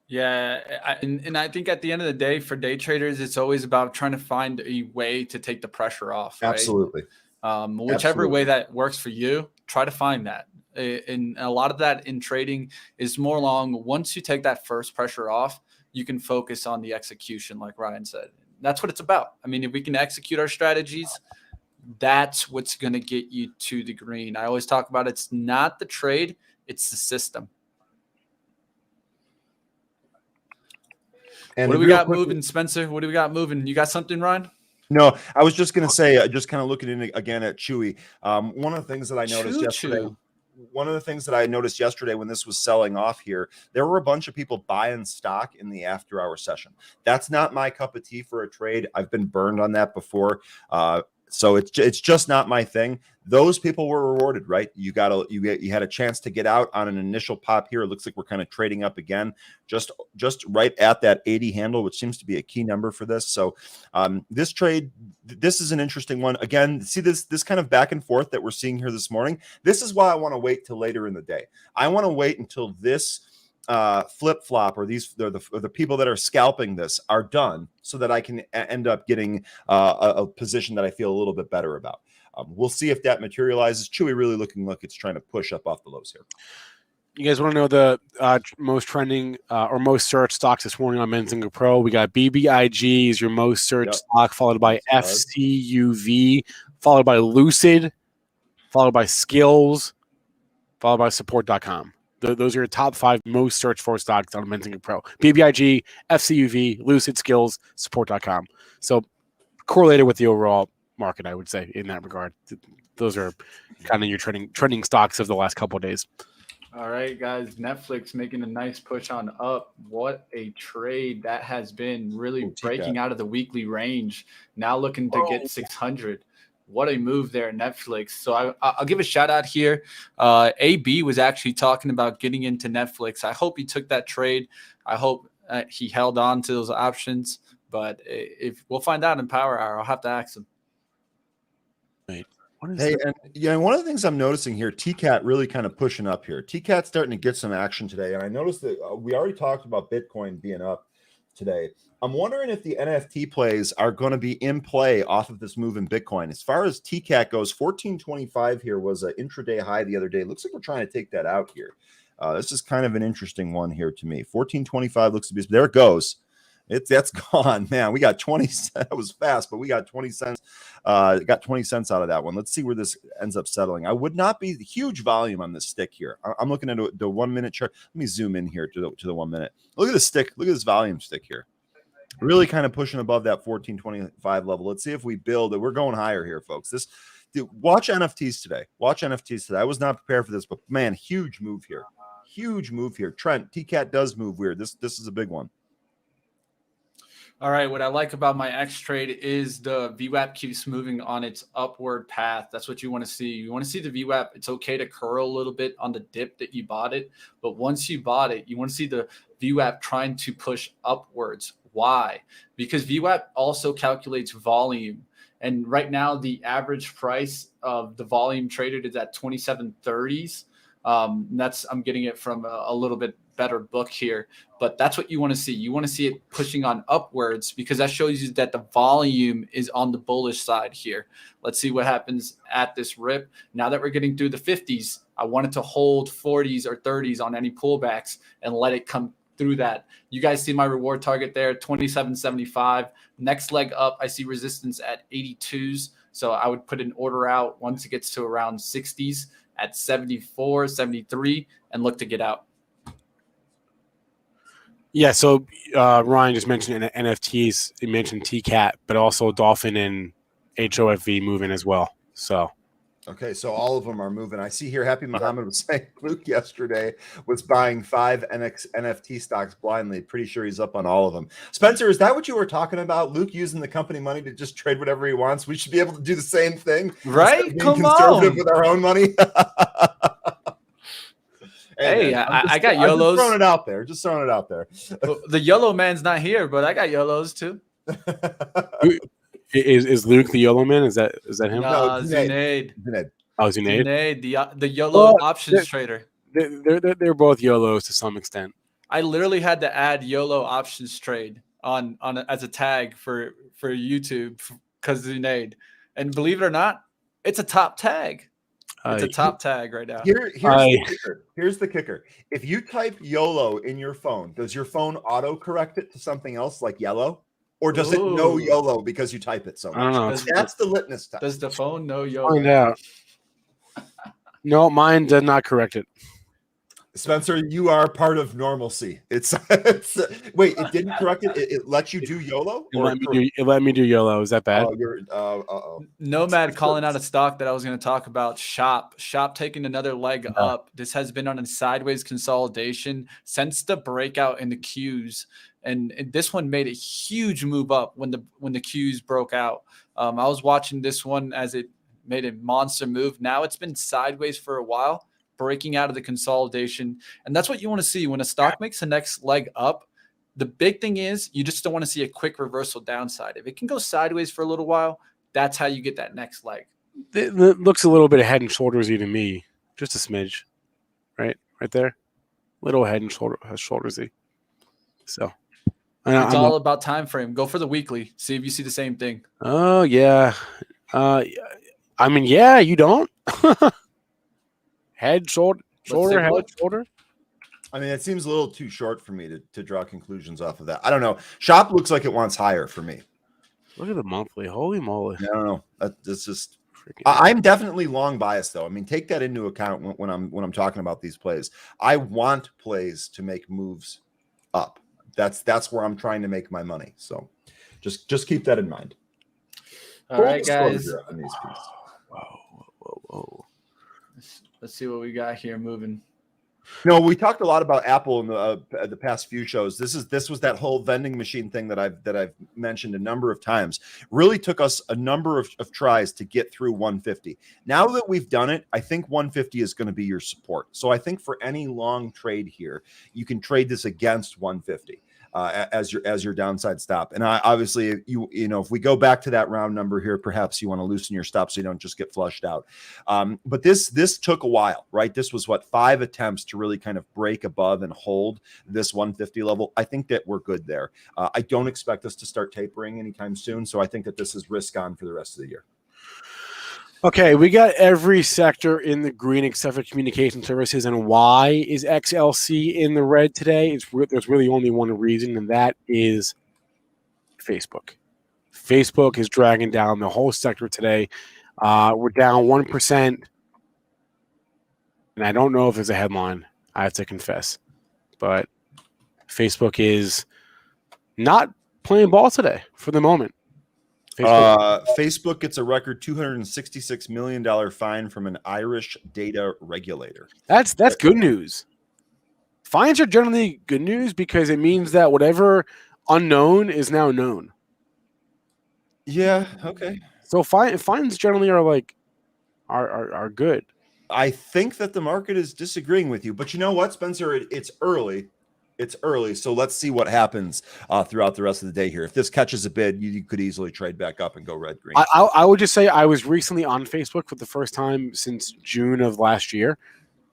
Yeah. And I think at the end of the day, for day traders, it's always about trying to find a way to take the pressure off. Right? Absolutely. Whichever way that works for you, try to find that. And a lot of that in trading is more along once you take that first pressure off, you can focus on the execution, like Ryan said. That's what it's about. I mean, if we can execute our strategies, that's what's going to get you to the green. I always talk about it's not the trade, it's the system. And what do we got moving, Spencer? What do we got moving? You got something, Ryan? No, I was just going to say, just kind of looking in again at Chewy. One of the things that I noticed yesterday. One of the things that I noticed yesterday when this was selling off here, there were a bunch of people buying stock in the after-hour session. That's not my cup of tea for a trade. I've been burned on that before. So it's just not my thing. Those people were rewarded, right? You had a chance to get out on an initial pop here. It looks like we're kind of trading up again, just right at that 80 handle, which seems to be a key number for this. So this trade, this is an interesting one. Again, see this kind of back and forth that we're seeing here this morning. This is why I want to wait till later in the day. I want to wait until this flip flop or the people that are scalping this are done so that I can end up getting a position that I feel a little bit better about. We'll see if that materializes. Chewy really looking like it's trying to push up off the lows here. You guys want to know the most trending or most searched stocks this morning on Benzinga Pro? We got BBIG is your most searched stock, followed by FCUV, followed by Lucid, followed by Skills, followed by Support.com. Those are your top 5 most searched for stocks on Benzinga Pro. BBIG, FCUV, Lucid, Skills, Support.com. So correlated with the overall market, I would say, in that regard. Those are kind of your trending stocks of the last couple of days. All right, guys. Netflix making a nice push on up. What a trade that has been, really breaking out of the weekly range. Now looking to get 600. What a move there, Netflix. So I'll give a shout out here. AB was actually talking about getting into Netflix. I hope he took that trade. I hope he held on to those options. But if we'll find out in Power Hour, I'll have to ask him. Wait. And one of the things I'm noticing here, TCAT really kind of pushing up here. TCAT's starting to get some action today. And I noticed that we already talked about Bitcoin being up today. I'm wondering if the NFT plays are going to be in play off of this move in Bitcoin. As far as TCAT goes, 1425 here was an intraday high the other day. Looks like we're trying to take that out here. This is kind of an interesting one here to me. 1425 looks to be, there it goes. That's gone, man. We got 20 cents. That was fast, but we got 20 cents. Got 20 cents out of that one. Let's see where this ends up settling. I would not be huge volume on this stick here. I'm looking at the 1 minute chart. Let me zoom in here to the 1 minute. Look at the stick. Look at this volume stick here. Really kind of pushing above that 1425 level. Let's see if we build it. We're going higher here, folks. Watch NFTs today. Watch NFTs today. I was not prepared for this, but man, huge move here. Huge move here. Trent, TCAT does move weird. This is a big one. All right, what I like about my X trade is the VWAP keeps moving on its upward path. That's what you want to see. You want to see the VWAP. It's okay to curl a little bit on the dip that you bought it, but once you bought it, you want to see the VWAP trying to push upwards. Why? Because VWAP also calculates volume. And right now, the average price of the volume traded is at 2730s. I'm getting it from a little bit better book here, but that's what you want to see. You want to see it pushing on upwards because that shows you that the volume is on the bullish side here. Let's see what happens at this rip. Now that we're getting through the 50s, I wanted to hold 40s or 30s on any pullbacks and let it come through that. You guys see my reward target there, 27.75. Next leg up, I see resistance at 82s. So I would put an order out once it gets to around 60s at 74, 73, and look to get out. Yeah, so Ryan just mentioned NFTs. He mentioned TCAT, but also Dolphin and HOFV moving as well. So Okay, so all of them are moving. I see here Happy Muhammad was saying Luke yesterday was buying 5 NFT stocks blindly. Pretty sure he's up on all of them. Spencer, is that what you were talking about? Luke using the company money to just trade whatever he wants? We should be able to do the same thing. Right? Being Come conservative on. with our own money. Hey, man, I got I'm just YOLOs. throwing it out there. Just throwing it out there. The YOLO man's not here, but I got YOLOs too. is Luke the YOLO man? Is that him? Nah, Zunaid. Zunaid. Oh, Zunaid? Zunaid, the YOLO options trader. They're both YOLOs to some extent. I literally had to add YOLO options trade on as a tag for YouTube because Zunaid. And believe it or not, it's a top tag. It's a top tag right now. Here's the kicker. If you type YOLO in your phone, does your phone auto correct it to something else like yellow? Or does it know YOLO because you type it so much? I don't know. That's the litmus test. Does the phone know YOLO? Find out. No, mine did not correct it. Spencer, you are part of normalcy. It's wait, it didn't correct it. It lets you do YOLO. It let me do YOLO. Is that bad? Oh, you're Nomad calling out a stock that I was going to talk about. Shop taking another leg up. This has been on a sideways consolidation since the breakout in the Qs, and this one made a huge move up when the Qs broke out. I was watching this one as it made a monster move. Now it's been sideways for a while, breaking out of the consolidation. And that's what you want to see when a stock makes the next leg up. The big thing is you just don't want to see a quick reversal downside. If it can go sideways for a little while, that's how you get that next leg. It looks a little bit head and shouldersy to me. Just a smidge. Right there. Little head and shouldersy. So it's all about time frame. Go for the weekly. See if you see the same thing. Oh, yeah. I mean, yeah, you don't. Head, shoulder, head, shoulder. I mean, it seems a little too short for me to draw conclusions off of that. I don't know. Shop looks like it wants higher for me. Look at the monthly. Holy moly. I don't know. That's just. I'm definitely long biased though. I mean, take that into account when I'm talking about these plays. I want plays to make moves up. That's where I'm trying to make my money. So, just keep that in mind. All right, guys. On these pieces. Whoa. Let's see what we got here moving. No, we talked a lot about Apple in the past few shows. This was that whole vending machine thing that I've mentioned a number of times. Really took us a number of tries to get through 150. Now that we've done it, I think 150 is going to be your support. So I think for any long trade here, you can trade this against 150. As your downside stop. And obviously, you know, if we go back to that round number here, perhaps you want to loosen your stop so you don't just get flushed out. But this took a while, right? This was 5 attempts to really kind of break above and hold this 150 level. I think that we're good there. I don't expect us to start tapering anytime soon. So I think that this is risk on for the rest of the year. Okay, we got every sector in the green except for communication services. And why is XLC in the red today? There's really only one reason, and that is Facebook. Facebook is dragging down the whole sector today. We're down 1%. And I don't know if there's a headline, I have to confess. But Facebook is not playing ball today for the moment. Facebook gets a record $266 million fine from an Irish data regulator. That's good news. Fines are generally good news because it means that whatever unknown is now known. Yeah. Okay. So fines generally are good. I think that the market is disagreeing with you, but you know what, Spencer? It's early. It's early, so let's see what happens throughout the rest of the day here. If this catches a bid, you could easily trade back up and go red-green. I would just say I was recently on Facebook for the first time since June of last year,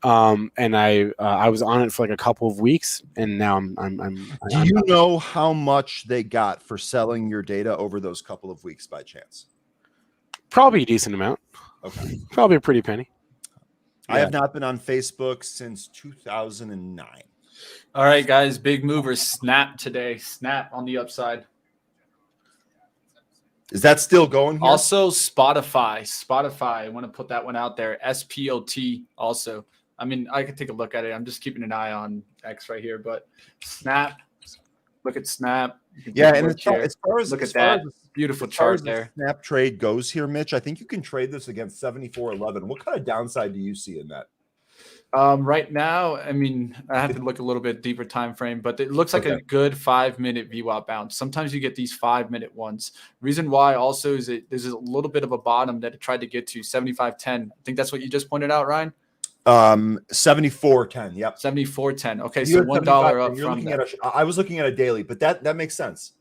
and I was on it for like a couple of weeks, and now I'm. Do you know how much they got for selling your data over those couple of weeks by chance? Probably a decent amount. Okay, probably a pretty penny. I have not been on Facebook since 2009. All right, guys, big movers. Snap today. Snap on the upside. Is that still going here? Also, Spotify. I want to put that one out there. SPOT also. I mean, I could take a look at it. I'm just keeping an eye on X right here, but Snap. Look at Snap. Yeah, and as far as look as at far that as- beautiful as far as chart the there. Snap trade goes here, Mitch, I think you can trade this against 74.11. What kind of downside do you see in that? Right now, I mean, I have to look a little bit deeper time frame, but it looks like a good 5-minute VWAP bounce. Sometimes you get these 5-minute ones. Reason why also is there's a little bit of a bottom that it tried to get to 75.10. I think that's what you just pointed out, Ryan. 74.10. Yep. 74.10. Okay, You so had $1 75, up and you're from looking that. at I was looking at a daily, but that makes sense.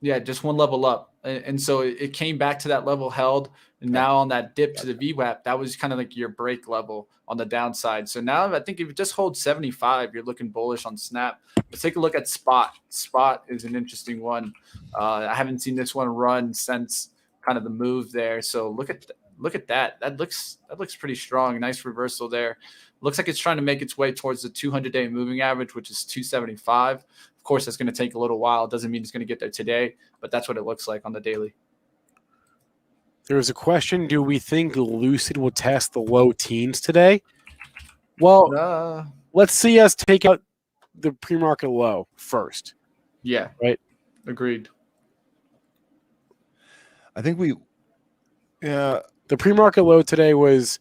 Yeah, just one level up. And so it came back to that level held. And now on that dip to the VWAP, that was kind of like your break level on the downside. So now I think if you just hold 75, you're looking bullish on Snap. Let's take a look at Spot. Spot is an interesting one. I haven't seen this one run since kind of the move there. So look at that. That looks pretty strong. Nice reversal there. Looks like it's trying to make its way towards the 200-day moving average, which is 275. Of course, that's going to take a little while. It doesn't mean it's going to get there today, but that's what it looks like on the daily. There's a question. Do we think Lucid will test the low teens today? Well, let's see us take out the pre-market low first. Yeah. Right. Agreed. I think the pre-market low today was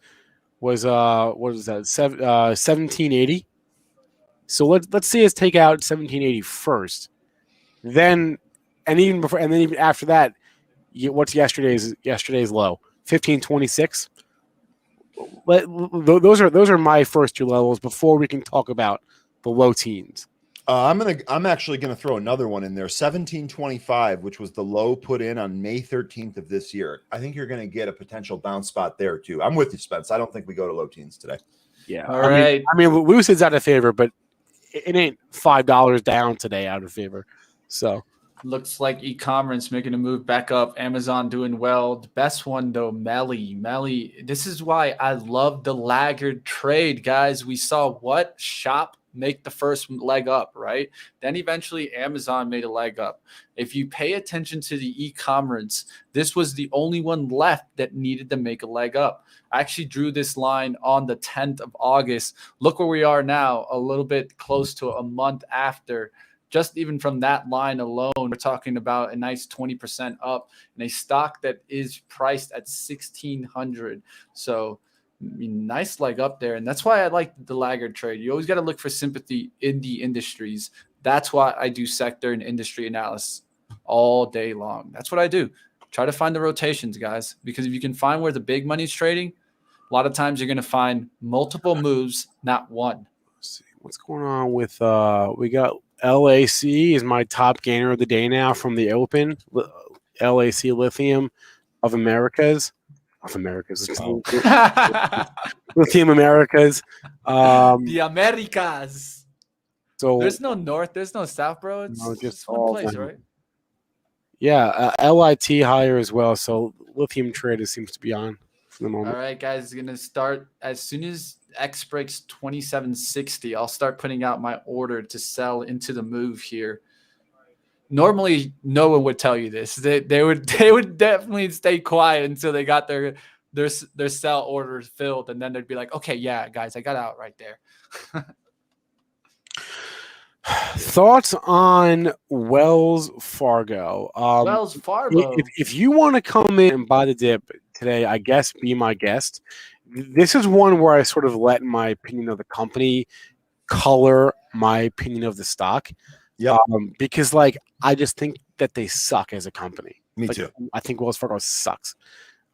what is that? 1780. So let's see us take out 1780 first. Then even after that, what's yesterday's low? 1526. Those are my first 2 levels before we can talk about the low teens. I'm actually gonna throw another one in there. 1725, which was the low put in on May 13th of this year. I think you're gonna get a potential bounce spot there too. I'm with you, Spence. I don't think we go to low teens today. Yeah. All right. I mean, Lucid's out of favor, but it ain't $5 down today out of favor. So looks like e-commerce making a move back up. Amazon doing well. The best one though, Melly. This is why I love the laggard trade, guys. We saw what Shop make the first leg up, right? Then eventually Amazon made a leg up. If you pay attention to the e-commerce, this was the only one left that needed to make a leg up. I actually drew this line on the 10th of August. Look where we are now, a little bit close to a month after. Just even from that line alone, we're talking about a nice 20% up in a stock that is priced at 1,600. So nice leg up there. And that's why I like the laggard trade. You always got to look for sympathy in the industries. That's why I do sector and industry analysis all day long. That's what I do. Try to find the rotations, guys, because if you can find where the big money's trading, a lot of times you're going to find multiple moves, not one. Let's see what's going on with we got LAC is my top gainer of the day now from the open. LAC Lithium of Americas. Lithium Americas. The Americas. So there's no north, there's no south, bro. It's just one place, right? Yeah, LIT higher as well. So lithium trade seems to be on for the moment. All right, guys, it's gonna start as soon as X breaks 2760. I'll start putting out my order to sell into the move here. Normally, no one would tell you this. They would definitely stay quiet until they got their sell orders filled, and then they'd be like, "Okay, yeah, guys, I got out right there." Thoughts on Wells Fargo? Wells Fargo. If you want to come in and buy the dip today, I guess be my guest. This is one where I sort of let my opinion of the company color my opinion of the stock. Yeah, because I just think that they suck as a company. Me too. I think Wells Fargo sucks.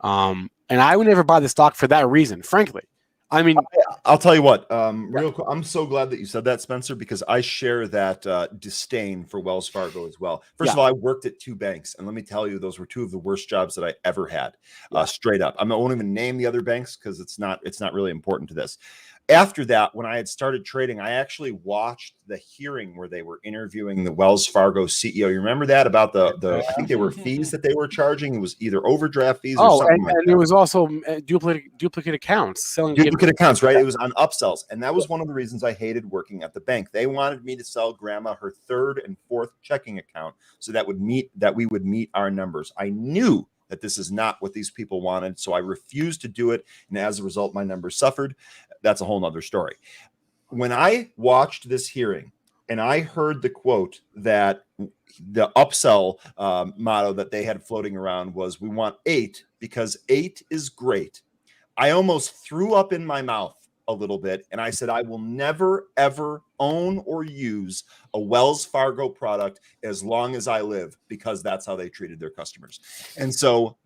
And I would never buy the stock for that reason, frankly. I mean, I'll tell you what, real quick, I'm so glad that you said that, Spencer, because I share that disdain for Wells Fargo as well. First of all, I worked at 2 banks, and let me tell you, those were 2 of the worst jobs that I ever had, straight up. I won't even name the other banks because it's not really important to this. After that, when I had started trading, I actually watched the hearing where they were interviewing the Wells Fargo CEO. You remember that about the I think they were fees that they were charging. It was either overdraft fees or something like that. And there was also duplicate accounts, selling Duplicate accounts, right? It was on upsells. And that was one of the reasons I hated working at the bank. They wanted me to sell grandma her third and fourth checking account so that we would meet our numbers. I knew that this is not what these people wanted. So I refused to do it. And as a result, my numbers suffered. That's a whole nother story. When I watched this hearing and I heard the quote that the upsell motto that they had floating around was, we want 8 because 8 is great. I almost threw up in my mouth a little bit. And I said, I will never, ever own or use a Wells Fargo product as long as I live, because that's how they treated their customers. And so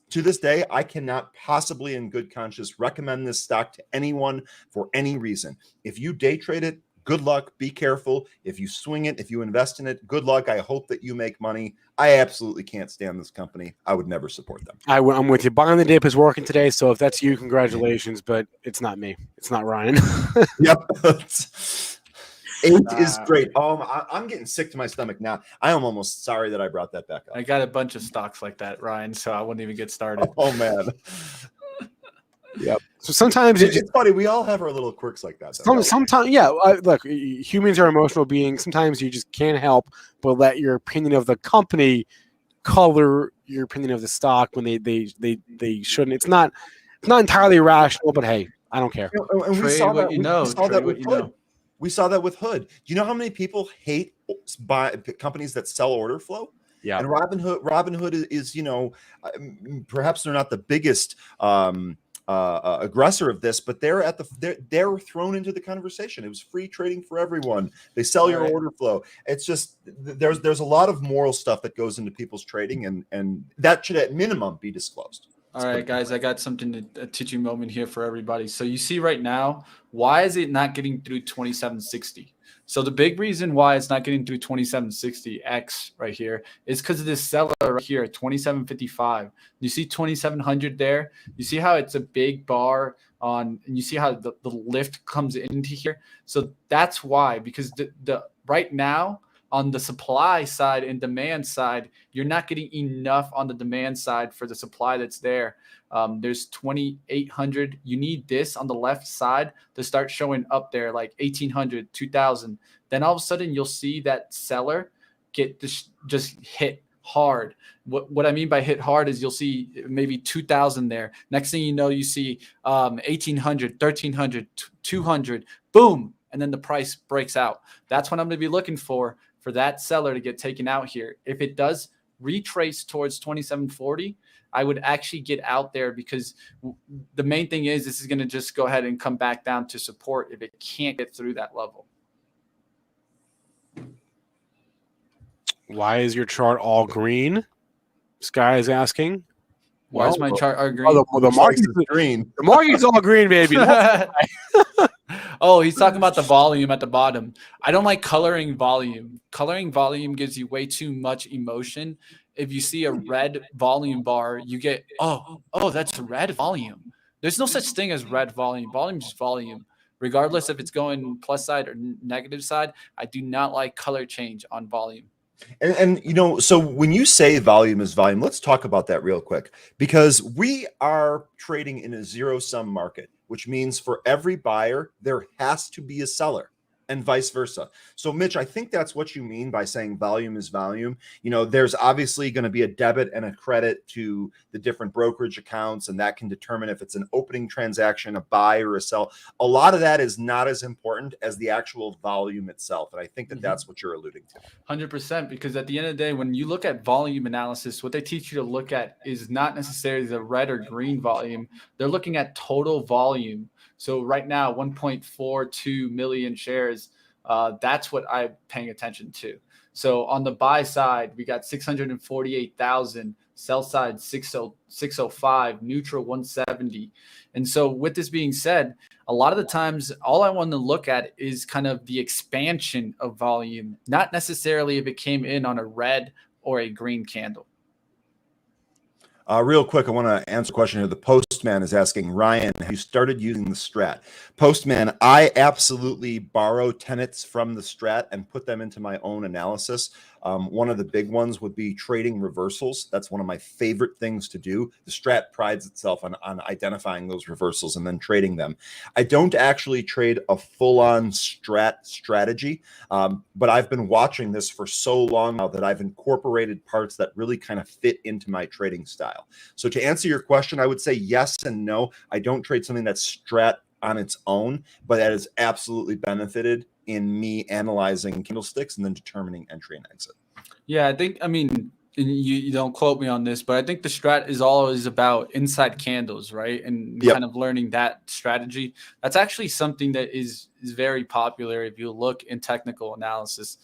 to this day, I cannot possibly in good conscience recommend this stock to anyone for any reason. If you day trade it, good luck. Be careful. If you swing it, if you invest in it, good luck. I hope that you make money. I absolutely can't stand this company. I would never support them. I'm with you. Buying the dip is working today. So if that's you, congratulations. But it's not me. It's not Ryan. Yep. 8 is great. I'm getting sick to my stomach now. I am almost sorry that I brought that back up. I got a bunch of stocks like that, Ryan, so I wouldn't even get started. Oh, man. Yep. So sometimes it's funny. We all have our little quirks like that. Sometimes, yeah. Look, humans are emotional beings. Sometimes you just can't help but let your opinion of the company color your opinion of the stock when they shouldn't. It's not entirely rational, but hey, I don't care. And we saw that with Hood. We saw that with Hood. Do you know how many people hate companies that sell order flow? Yeah. And Robinhood is, perhaps they're not the biggest aggressor of this, but they're thrown into the conversation. It was free trading for everyone. They sell your order flow. It's just there's a lot of moral stuff that goes into people's trading, and that should at minimum be disclosed. All right, guys, I got something a teaching moment here for everybody. So you see right now, why is it not getting through 2760? So the big reason why it's not getting through 2760X right here is because of this seller right here at 2755. You see 2700 there. You see how it's a big bar on, and you see how the lift comes into here. So that's why, because the right now on the supply side and demand side, you're not getting enough on the demand side for the supply that's there. There's 2,800. You need this on the left side to start showing up there, like 1,800, 2,000. Then all of a sudden you'll see that seller get just hit hard. What I mean by hit hard is you'll see maybe 2,000 there. Next thing you know, you see 1,800, 1,300, 200, boom, and then the price breaks out. That's what I'm going to be looking for that seller to get taken out here. If it does retrace towards 2740, I would actually get out there, because the main thing is this is going to just go ahead and come back down to support if it can't get through that level. Why is your chart all green? Sky is asking. Why is my chart all green? The market's green. The market's all green, baby. Oh, he's talking about the volume at the bottom. I don't like coloring volume. Coloring volume gives you way too much emotion. If you see a red volume bar, you get, oh, that's red volume. There's no such thing as red volume. Volume is volume. Regardless if it's going plus side or negative side, I do not like color change on volume. And so when you say volume is volume, let's talk about that real quick, because we are trading in a zero-sum market, which means for every buyer, there has to be a seller, and vice versa. So Mitch, I think that's what you mean by saying volume is volume. There's obviously going to be a debit and a credit to the different brokerage accounts, and that can determine if it's an opening transaction, a buy or a sell. A lot of that is not as important as the actual volume itself. And I think that that's what you're alluding to. 100%, because at the end of the day, when you look at volume analysis, what they teach you to look at is not necessarily the red or green volume. They're looking at total volume. So right now, 1.42 million shares, that's what I'm paying attention to. So on the buy side, we got 648,000, sell side 605, neutral 170. And so with this being said, a lot of the times, all I want to look at is kind of the expansion of volume, not necessarily if it came in on a red or a green candle. Real quick, I want to answer a question here. The post Postman is asking, Ryan, have you started using the strat? Postman, I absolutely borrow tenets from the strat and put them into my own analysis. One of the big ones would be trading reversals. That's one of my favorite things to do. The strat prides itself on identifying those reversals and then trading them. I don't actually trade a full-on strategy, but I've been watching this for so long now that I've incorporated parts that really kind of fit into my trading style. So to answer your question, I would say yes and no. I don't trade something that's strat on its own, but that has absolutely benefited in me analyzing candlesticks and then determining entry and exit. Yeah, I think, I mean, and you don't quote me on this, but I think the strat is always about inside candles, right? And kind of learning that strategy. That's actually something that is very popular if you look in technical analysis.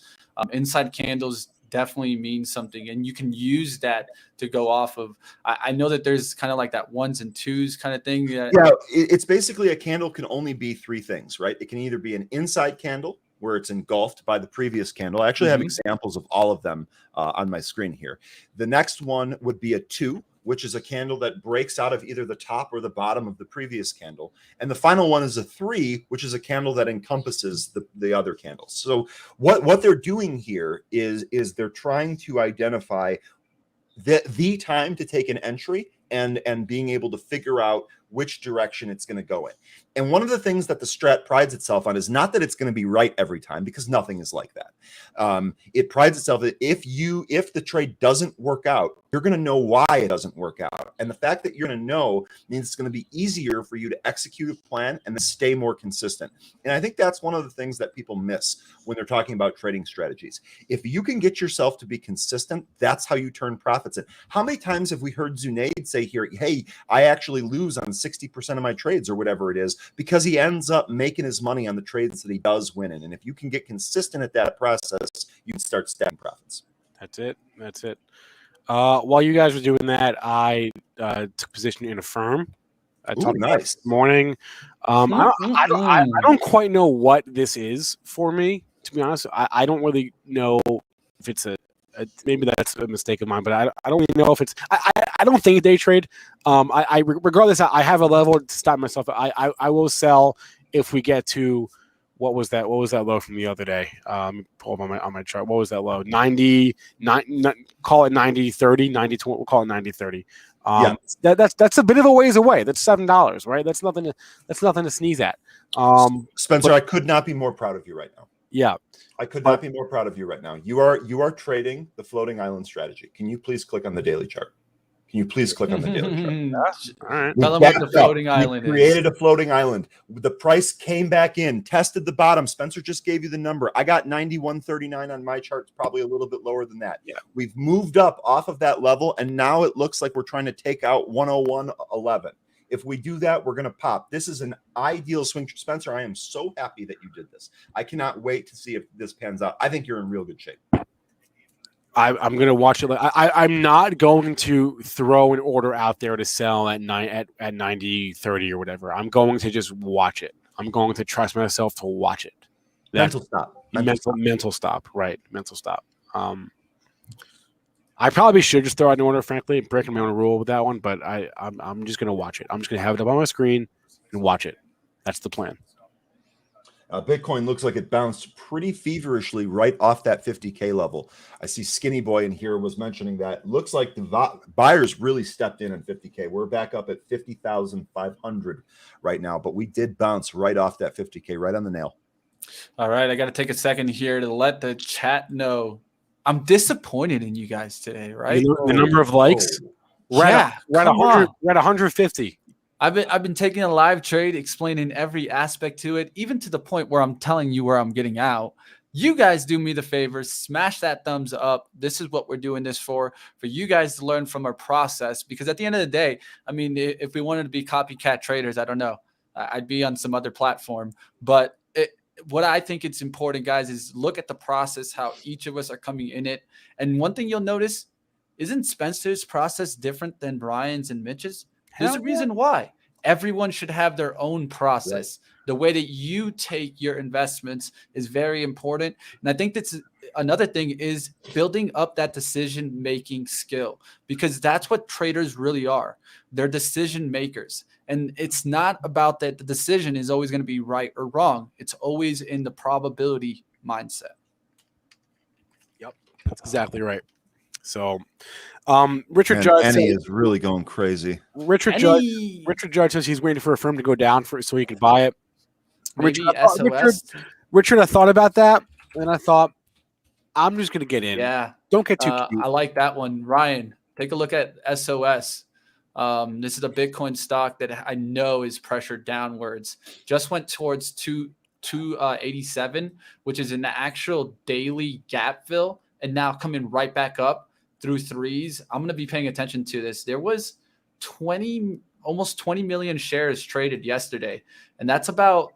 Inside candles definitely means something, and you can use that to go off of. I know that there's kind of like that ones and twos kind of thing. Yeah, it's basically a candle can only be three things, right? It can either be an inside candle where it's engulfed by the previous candle. I actually have examples of all of them on my screen here. The next one would be a two, which is a candle that breaks out of either the top or the bottom of the previous candle. And the final one is a three, which is a candle that encompasses the other candles. So what they're doing here is they're trying to identify the time to take an entry and being able to figure out which direction it's going to go in. And one of the things that the strat prides itself on is not that it's going to be right every time, because nothing is like that. It prides itself that if the trade doesn't work out, you're going to know why it doesn't work out. And the fact that you're going to know means it's going to be easier for you to execute a plan and then stay more consistent. And I think that's one of the things that people miss when they're talking about trading strategies. If you can get yourself to be consistent, that's how you turn profits in. How many times have we heard Zunaid say here, hey, I actually lose on 60% of my trades or whatever it is, because he ends up making his money on the trades that he does win in. And if you can get consistent at that process, you can start stacking profits. That's it. While you guys were doing that, I took position in a firm. I talked about this morning. I don't quite know what this is for me, to be honest. I don't really know if it's maybe that's a mistake of mine, but I don't really know if it's. I don't think day trade. Regardless, I have a level to stop myself. I will sell if we get to. What was that low from the other day? Pull up on my chart. What was that low? 90, call it 90, 30, 90, 20, we'll call it 90, 30. That's a bit of a ways away. That's $7, right? That's nothing to sneeze at. Spencer, I could not be more proud of you right now. Yeah. I could not be more proud of you right now. You are trading the floating island strategy. Can you please click on the daily chart? Can you please click on the daily chart? All right. Tell them what the floating island is. Created a floating island. The price came back in, tested the bottom. Spencer just gave you the number. I got 91.39 on my chart. It's probably a little bit lower than that. Yeah. We've moved up off of that level, and now it looks like we're trying to take out 101.11. If we do that, we're going to pop. This is an ideal swing. Spencer, I am so happy that you did this. I cannot wait to see if this pans out. I think you're in real good shape. I'm going to watch it. I'm not going to throw an order out there to sell at 90.30 or whatever. I'm going to just watch it. I'm going to trust myself to watch it. Mental stop. Mental stop. Right. Mental stop. I probably should just throw out an order, frankly, breaking my own rule with that one, but I'm just going to watch it. I'm just going to have it up on my screen and watch it. That's the plan. Bitcoin looks like it bounced pretty feverishly right off that 50K level. I see Skinny Boy in here was mentioning that. Looks like the buyers really stepped in 50K. We're back up at 50,500 right now, but we did bounce right off that 50K, right on the nail. All right, I got to take a second here to let the chat know I'm disappointed in you guys today, right? The number of likes? We're at 100. We're at 150. I've been taking a live trade, explaining every aspect to it, even to the point where I'm telling you where I'm getting out. You guys do me the favor, smash that thumbs up. This is what we're doing this for you guys to learn from our process. Because at the end of the day, I mean, if we wanted to be copycat traders, I don't know, I'd be on some other platform. But what I think it's important, guys, is look at the process, how each of us are coming in it. And one thing you'll notice, isn't Spencer's process different than Brian's and Mitch's? There's a reason why. Everyone should have their own process. Right. The way that you take your investments is very important. And I think another thing is building up that decision making skill, because that's what traders really are. They're decision makers. And it's not about that the decision is always going to be right or wrong. It's always in the probability mindset. Yep, that's exactly right. So, Richard And Judge Annie says, is really going crazy. Richard Judge says he's waiting for a firm to go down so he can buy it. Maybe Richard, SOS. Richard, I thought about that, and I thought I'm just going to get in. Yeah. Don't get too cute. I like that one. Ryan, take a look at SOS. This is a Bitcoin stock that I know is pressured downwards. Just went towards 287, which is an actual daily gap fill, and now coming right back up through threes. I'm going to be paying attention to this. There was almost 20 million shares traded yesterday, and that's about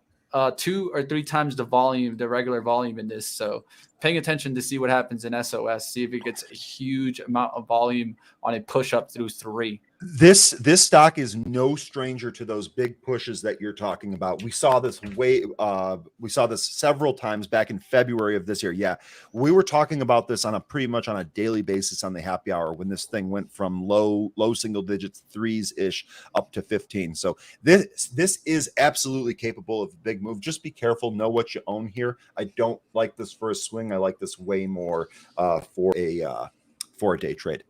2 or 3 times the volume, the regular volume in this. So paying attention to see what happens in SOS, see if it gets a huge amount of volume on a push up through 3. This stock is no stranger to those big pushes that you're talking about. We saw this several times back in February of this year. Yeah, we were talking about this on pretty much on a daily basis on the happy hour when this thing went from low single digits, 3s ish, up to 15. So this is absolutely capable of a big move. Just be careful, know what you own here. I don't like this for a swing. I like this way more for a day trade.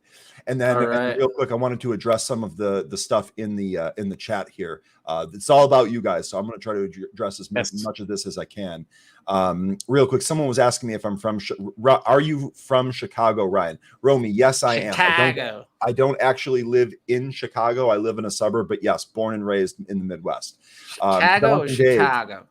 And then and real quick, I wanted to address some of the stuff in the chat here. It's all about you guys, so I'm going to try to address as much of this as I can. Real quick, someone was asking me if I'm from. Are you from Chicago, Ryan? Romy, yes, I am. I don't actually live in Chicago. I live in a suburb, but yes, born and raised in the Midwest. Chicago.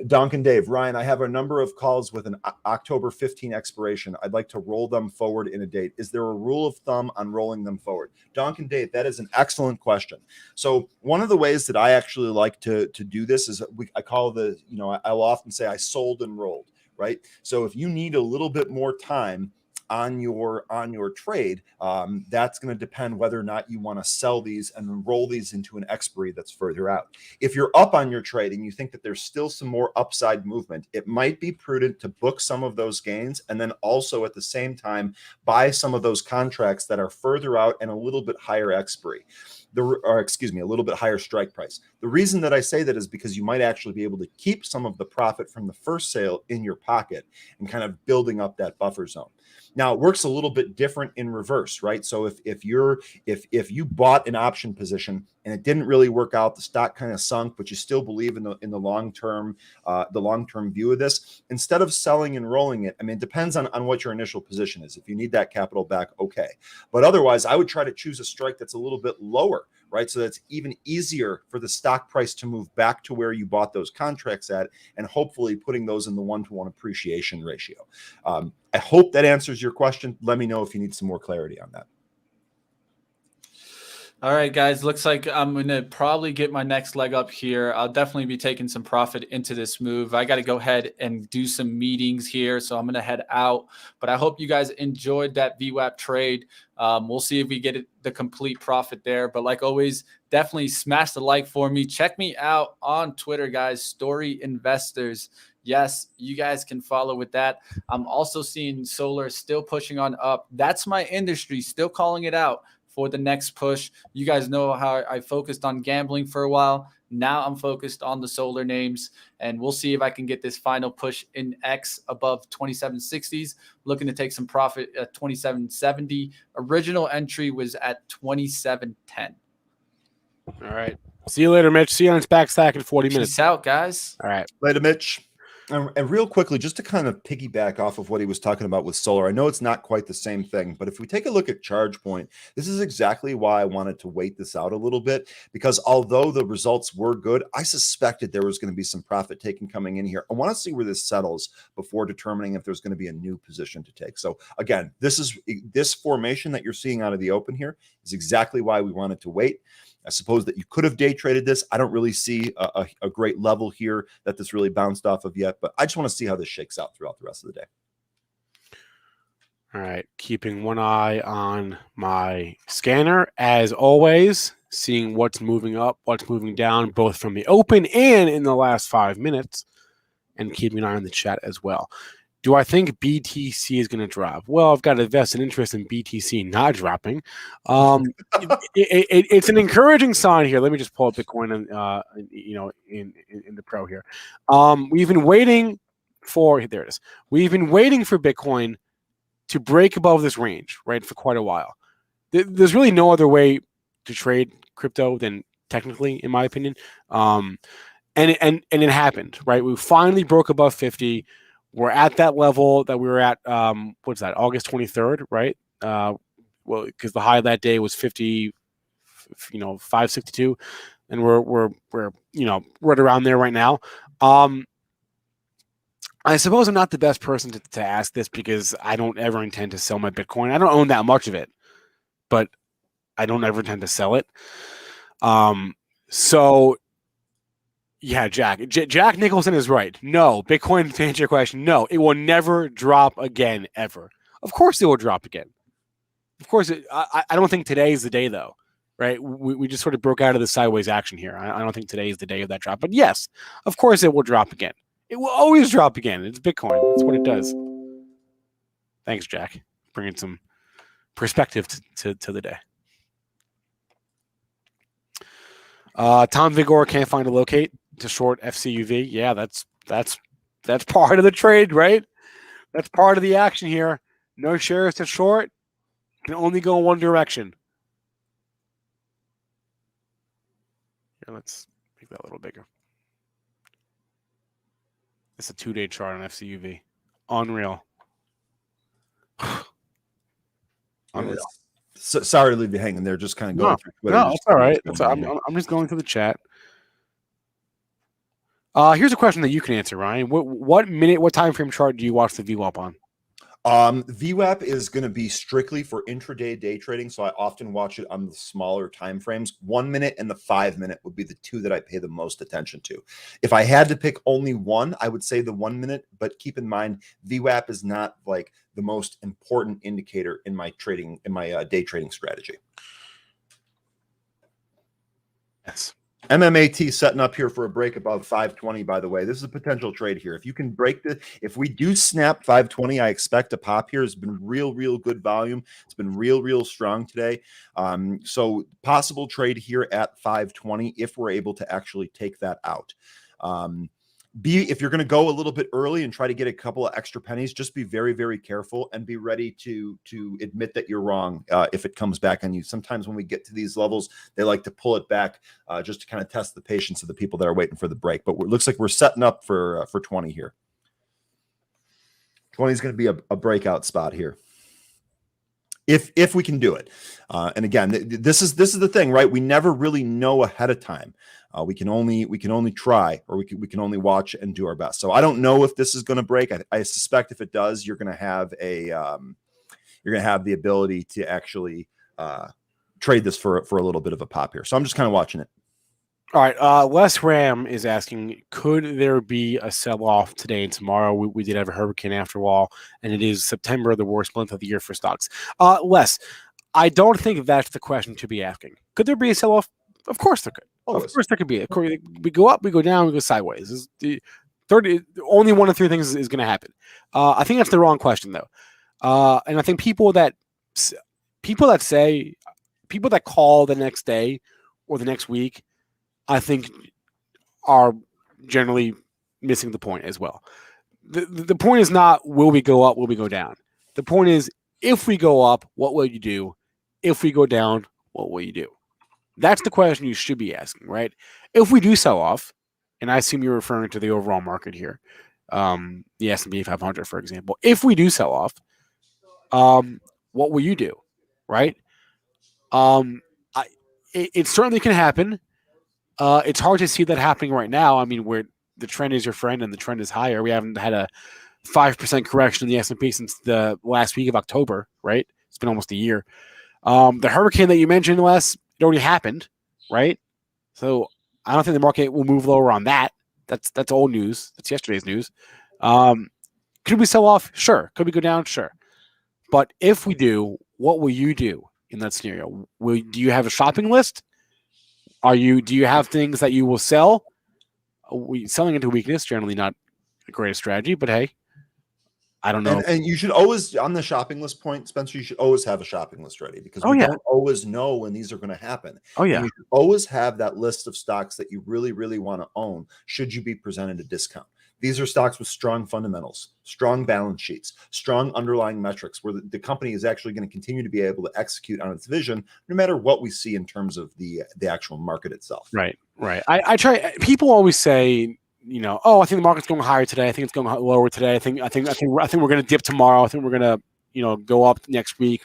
Duncan Dave, Ryan, I have a number of calls with an October 15 expiration. I'd like to roll them forward in a date. Is there a rule of thumb on rolling them forward? Duncan Dave, that is an excellent question. So one of the ways that I actually like to do this is I call I will often say I sold and rolled, right? So if you need a little bit more time on your trade, that's going to depend whether or not you want to sell these and roll these into an expiry that's further out. If you're up on your trade and you think that there's still some more upside movement, it might be prudent to book some of those gains and then also at the same time buy some of those contracts that are further out and a little bit higher expiry. A little bit higher strike price. The reason that I say that is because you might actually be able to keep some of the profit from the first sale in your pocket and kind of building up that buffer zone. Now it works a little bit different in reverse, right? So if you bought an option position and it didn't really work out, the stock kind of sunk, but you still believe in the long-term view of this, instead of selling and rolling it, I mean, it depends on what your initial position is. If you need that capital back, okay. But otherwise, I would try to choose a strike that's a little bit lower, right? So that's even easier for the stock price to move back to where you bought those contracts at, and hopefully putting those in the 1-to-1 appreciation ratio. I hope that answers your question. Let me know if you need some more clarity on that. All right, guys, looks like I'm going to probably get my next leg up here. I'll definitely be taking some profit into this move. I got to go ahead and do some meetings here, so I'm going to head out. But I hope you guys enjoyed that VWAP trade. We'll see if we get the complete profit there. But like always, definitely smash the like for me. Check me out on Twitter, guys, Story Investors. Yes, you guys can follow with that. I'm also seeing solar still pushing on up. That's my industry, still calling it out for the next push. You guys know how I focused on gambling for a while. Now I'm focused on the solar names, and we'll see if I can get this final push in X above 2760s. Looking to take some profit at 2770. Original entry was at 2710. All right. See you later, Mitch. See you on its back stack in 40 minutes. Peace out, guys. All right. Later, Mitch. And real quickly, just to kind of piggyback off of what he was talking about with solar, I know it's not quite the same thing, but if we take a look at ChargePoint, this is exactly why I wanted to wait this out a little bit, because although the results were good, I suspected there was going to be some profit taking coming in here. I want to see where this settles before determining if there's going to be a new position to take. So again, this formation that you're seeing out of the open here is exactly why we wanted to wait. I suppose that you could have day traded this. I don't really see a great level here that this really bounced off of yet, but I just want to see how this shakes out throughout the rest of the day. All right. Keeping one eye on my scanner, as always, seeing what's moving up, what's moving down, both from the open and in the last 5 minutes, and keeping an eye on the chat as well. Do I think BTC is going to drop? Well, I've got a vested interest in BTC not dropping. It's an encouraging sign here. Let me just pull up Bitcoin and in the pro here. We've been waiting for there it is. We've been waiting for Bitcoin to break above this range, right, for quite a while. There's really no other way to trade crypto than technically, in my opinion. And it happened, right? We finally broke above 50. We're at that level that we were at. What's that? August 23rd, right? Well, because the high of that day was 50, 562, and we're right around there right now. I suppose I'm not the best person to ask this because I don't ever intend to sell my Bitcoin. I don't own that much of it, but I don't ever intend to sell it. So yeah, Jack Nicholson is right. No, Bitcoin, to answer your question, no, it will never drop again, ever. Of course it will drop again. Of course, I don't think today is the day, though, right? We just sort of broke out of the sideways action here. I don't think today is the day of that drop. But yes, of course it will drop again. It will always drop again. It's Bitcoin. That's what it does. Thanks, Jack. Bringing some perspective to the day. Tom Vigor can't find a locate to short FCUV. Yeah, that's part of the trade, right? That's part of the action here. No shares to short. Can only go in one direction. Yeah, let's make that a little bigger. It's a 2-day chart on FCUV. Unreal. Unreal. Sorry to leave you hanging there. Just kind of going through Twitter. No, it's all right. I'm just going through the chat. Here's a question that you can answer, Ryan. What time frame chart do you watch the VWAP on? VWAP is going to be strictly for intraday day trading, so I often watch it on the smaller time frames. 1 minute and the 5 minute would be the two that I pay the most attention to. If I had to pick only one, I would say the 1 minute, but keep in mind VWAP is not like the most important indicator in my trading, in my day trading strategy. Yes. MMAT setting up here for a break above 520, by the way. This is a potential trade here. If you can break this, if we do snap 520, I expect a pop here. It's been real good volume. It's been real strong today. So possible trade here at 520 if we're able to actually take that out. If you're going to go a little bit early and try to get a couple of extra pennies, just be very careful and be ready to admit that you're wrong if it comes back on you. Sometimes when we get to these levels, they like to pull it back just to kind of test the patience of the people that are waiting for the break. But it looks like we're setting up for 20 here. 20 is going to be a breakout spot here. If we can do it. And again, this is the thing, right? We never really know ahead of time. We can only try, or we can only watch and do our best. So I don't know if this is going to break. I suspect if it does, you're going to have the ability to actually trade this for a little bit of a pop here. So I'm just kind of watching it. All right. Les Ram is asking, could there be a sell-off today and tomorrow? We did have a hurricane after all, and it is September, the worst month of the year for stocks. Les, I don't think that's the question to be asking. Could there be a sell-off? Of course there could. Always. Of course there could be. We go up, we go down, we go sideways. Only one of three things is going to happen. I think that's the wrong question, though. And I think people that call the next day or the next week, I think are generally missing the point as well. The point is not will we go up, will we go down? The point is, if we go up, what will you do? If we go down, what will you do? That's the question you should be asking, right? If we do sell off, and I assume you're referring to the overall market here, the S&P 500, for example. If we do sell off, what will you do, right? It certainly can happen. It's hard to see that happening right now. I mean, where the trend is your friend and the trend is higher. We haven't had a 5% correction in the S&P since the last week of October, right? It's been almost a year. The hurricane that you mentioned, Les, it already happened, right? So I don't think the market will move lower on that. That's old news. That's yesterday's news. Could we sell off? Sure. Could we go down? Sure. But if we do, what will you do in that scenario? Do you have a shopping list? Do you have things that you will sell? Selling into weakness, generally not the greatest strategy, but hey, I don't know. And you should always, on the shopping list point, Spencer, you should always have a shopping list ready because we don't always know when these are going to happen. Oh, yeah. And you should always have that list of stocks that you really, really want to own should you be presented a discount. These are stocks with strong fundamentals, strong balance sheets, strong underlying metrics where the company is actually going to continue to be able to execute on its vision no matter what we see in terms of the actual market itself. Right. I try. People always say, oh, I think the market's going higher today. I think it's going lower today. I think we're going to dip tomorrow. I think we're going to, go up next week.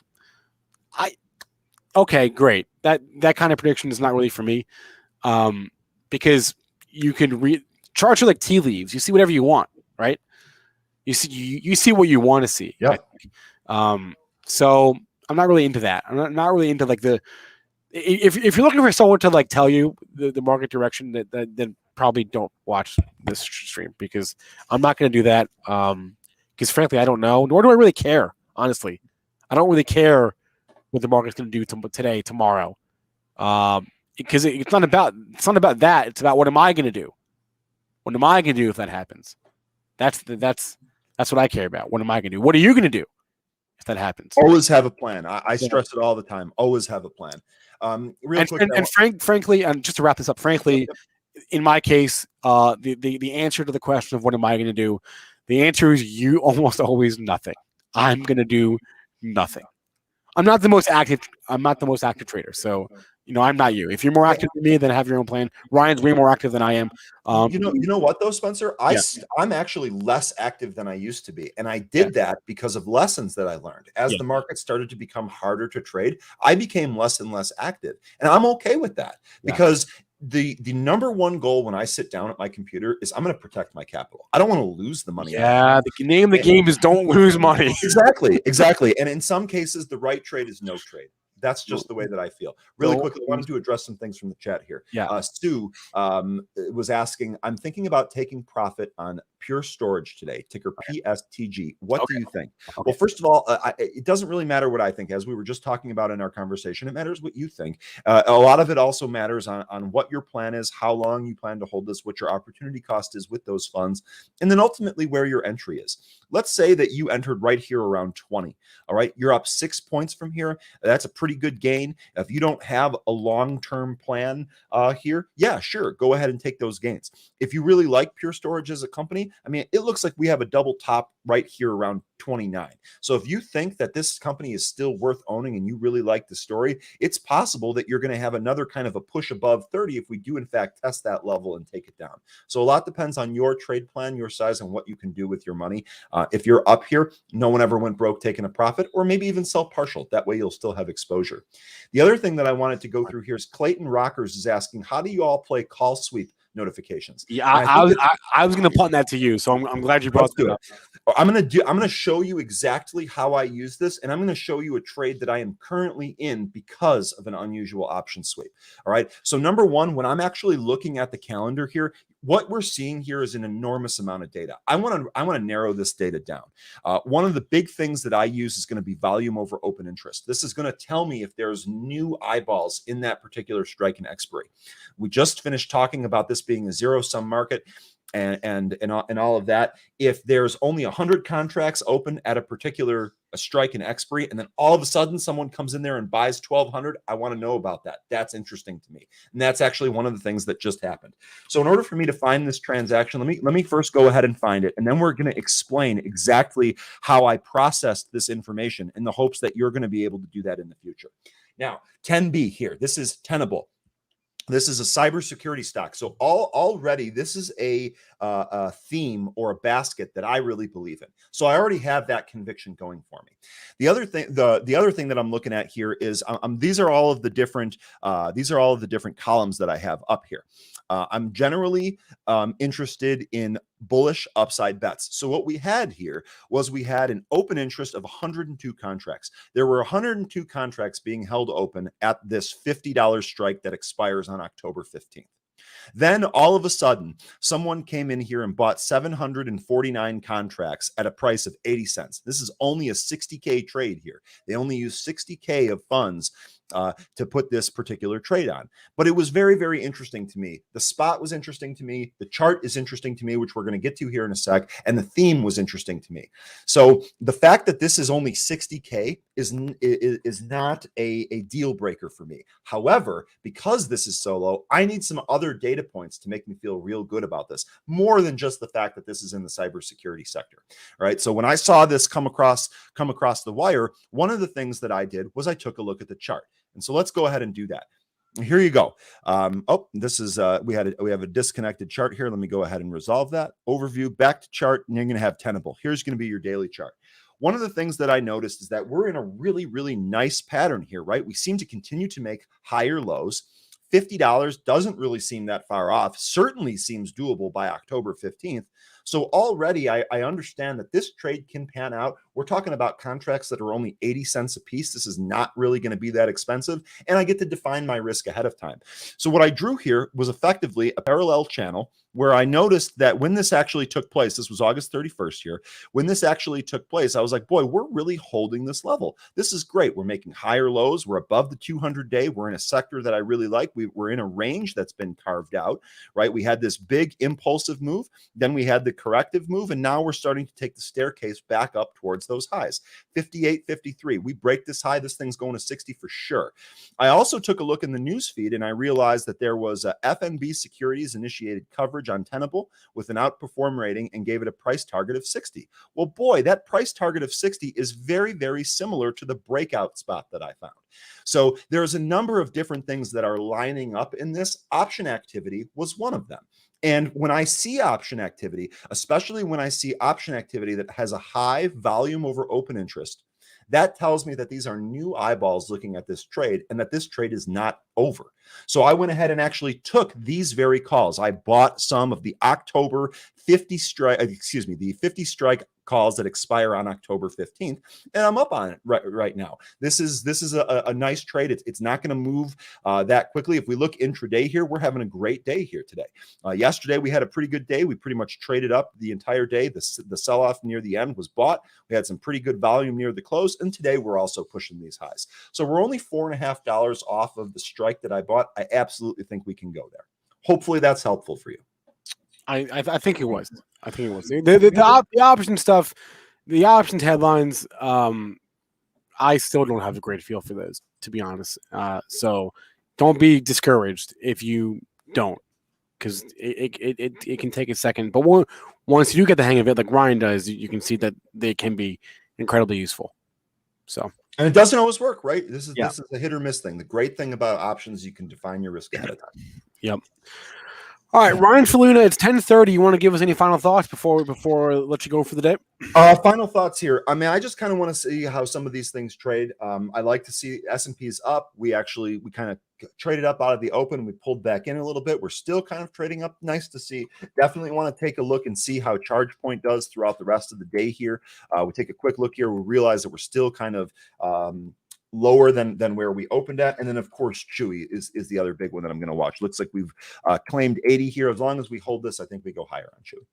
Okay, great. That kind of prediction is not really for me, because you can read charts are like tea leaves. You see whatever you want, right? You see what you want to see. Yeah. So I'm not really into that. I'm not really into like if you're looking for someone to like tell you the market direction, then probably don't watch this stream because I'm not going to do that. Because frankly, I don't know, nor do I really care. Honestly, I don't really care what the market's going to do today, tomorrow. Because it's not about that. It's about what am I going to do? What am I going to do if that happens? That's what I care about. What am I going to do? What are you going to do if that happens? Always have a plan. I stress it all the time. Always have a plan. Frankly, and just to wrap this up, frankly, in my case, the answer to the question of what am I going to do, the answer is you almost always nothing. I'm going to do nothing. I'm not the most active trader. So, I'm not you. If you're more active than me, then have your own plan. Ryan's way more active than I am. You know what though, Spencer? I'm actually less active than I used to be. And I did that because of lessons that I learned. As the market started to become harder to trade, I became less and less active. And I'm okay with that because the number one goal when I sit down at my computer is I'm going to protect my capital. I don't want to lose the money. Yeah, the name of the game is don't lose money. Exactly. And in some cases, the right trade is no trade. That's just the way that I feel. Really quickly, I wanted to address some things from the chat here. Stu was asking, I'm thinking about taking profit on Pure Storage today, ticker PSTG. What do you think? Well, first of all, it doesn't really matter what I think. As we were just talking about in our conversation, it matters what you think. A lot of it also matters on what your plan is, how long you plan to hold this, what your opportunity cost is with those funds, and then ultimately where your entry is. Let's say that you entered right here around 20. All right, you're up 6 points from here. That's a pretty good gain. If you don't have a long-term plan here, yeah, sure, go ahead and take those gains. If you really like Pure Storage as a company, I mean, it looks like we have a double top right here around 29. So if you think that this company is still worth owning and you really like the story, it's possible that you're going to have another kind of a push above 30 if we do in fact test that level and take it down. So a lot depends on your trade plan, your size, and what you can do with your money. If you're up here, no one ever went broke taking a profit, or maybe even sell partial. That way you'll still have exposure. The other thing that I wanted to go through here is Clayton Rockers is asking, how do you all play call sweep notifications? Yeah, I was going to punt that to you, so I'm glad you brought that up. I'm going to show you exactly how I use this, and I'm going to show you a trade that I am currently in because of an unusual option sweep. All right. So number one, when I'm actually looking at the calendar here, what we're seeing here is an enormous amount of data. I want to narrow this data down. One of the big things that I use is going to be volume over open interest. This is going to tell me if there's new eyeballs in that particular strike and expiry. We just finished talking about this being a zero-sum market and all of that. If there's only 100 contracts open at a particular strike and expiry, and then all of a sudden someone comes in there and buys 1,200, I want to know about that. That's interesting to me. And that's actually one of the things that just happened. So in order for me to find this transaction, let me first go ahead and find it. And then we're going to explain exactly how I processed this information in the hopes that you're going to be able to do that in the future. Now, 10B here. This is Tenable. This is a cybersecurity stock. So already this is a theme or a basket that I really believe in. So I already have that conviction going for me. The other thing, the other thing that I'm looking at here is these are all of the different columns that I have up here. I'm generally interested in bullish upside bets. So what we had here was we had an open interest of 102 contracts. There were 102 contracts being held open at this $50 strike that expires on October 15th. Then all of a sudden, someone came in here and bought 749 contracts at a price of 80 cents. This is only a 60K trade here. They only use 60K of funds to put this particular trade on. But it was very, very interesting to me. The spot was interesting to me. The chart is interesting to me, which we're going to get to here in a sec. And the theme was interesting to me. So the fact that this is only 60K is not a deal breaker for me. However, because this is so low, I need some other data points to make me feel real good about this, more than just the fact that this is in the cybersecurity sector. Right. So when I saw this come across the wire, one of the things that I did was I took a look at the chart. And so let's go ahead and do that. Here you go. This is we have a disconnected chart here. Let me go ahead and resolve that. Overview, back to chart, and you're going to have Tenable. Here's going to be your daily chart. One of the things that I noticed is that we're in a really, really nice pattern here, right? We seem to continue to make higher lows. $50 doesn't really seem that far off. Certainly seems doable by October 15th. So already I understand that this trade can pan out. We're talking about contracts that are only 80 cents a piece. This is not really going to be that expensive. And I get to define my risk ahead of time. So what I drew here was effectively a parallel channel where I noticed that when this actually took place, this was August 31st here. When this actually took place, I was like, boy, we're really holding this level. This is great. We're making higher lows. We're above the 200-day. We're in a sector that I really like. We're in a range that's been carved out, right? We had this big impulsive move. Then we had the corrective move. And now we're starting to take the staircase back up towards those highs. 58, 53. We break this high. This thing's going to 60 for sure. I also took a look in the news feed and I realized that there was a FNB Securities initiated coverage on Tenable with an outperform rating and gave it a price target of 60. Well, boy, that price target of 60 is very, very similar to the breakout spot that I found. So there's a number of different things that are lining up in this. Option activity was one of them. And when I see option activity, especially when I see option activity that has a high volume over open interest, that tells me that these are new eyeballs looking at this trade and that this trade is not over. So I went ahead and actually took these very calls. I bought some of the October 50 strike, the 50 strike calls that expire on October 15th, and I'm up on it right now. This is a nice trade. It's not going to move that quickly. If we look intraday here, we're having a great day here today. Yesterday we had a pretty good day. We pretty much traded up the entire day. The sell-off near the end was bought. We had some pretty good volume near the close, and today we're also pushing these highs. So we're only $4.50 off of the strike that I bought. I absolutely think we can go there. Hopefully that's helpful for you. I think it was. I think it was. The option stuff, the options headlines, I still don't have a great feel for those, to be honest. So don't be discouraged if you don't, because it can take a second. But once you do get the hang of it, like Ryan does, you can see that they can be incredibly useful. So. And it doesn't always work, right? This is a hit or miss thing. The great thing about options, you can define your risk ahead of time. Yep. All right, Ryan Faloona, it's 10:30. You want to give us any final thoughts before I let you go for the day? Final thoughts here. I mean, I just kind of want to see how some of these things trade. I like to see S&P's up. We kind of traded up out of the open. We pulled back in a little bit. We're still kind of trading up. Nice to see. Definitely want to take a look and see how ChargePoint does throughout the rest of the day here. We take a quick look here. We realize that we're still kind of lower than where we opened at. And then, of course, Chewy is the other big one that I'm going to watch. Looks like we've claimed 80 here. As long as we hold this, I think we go higher on Chewy.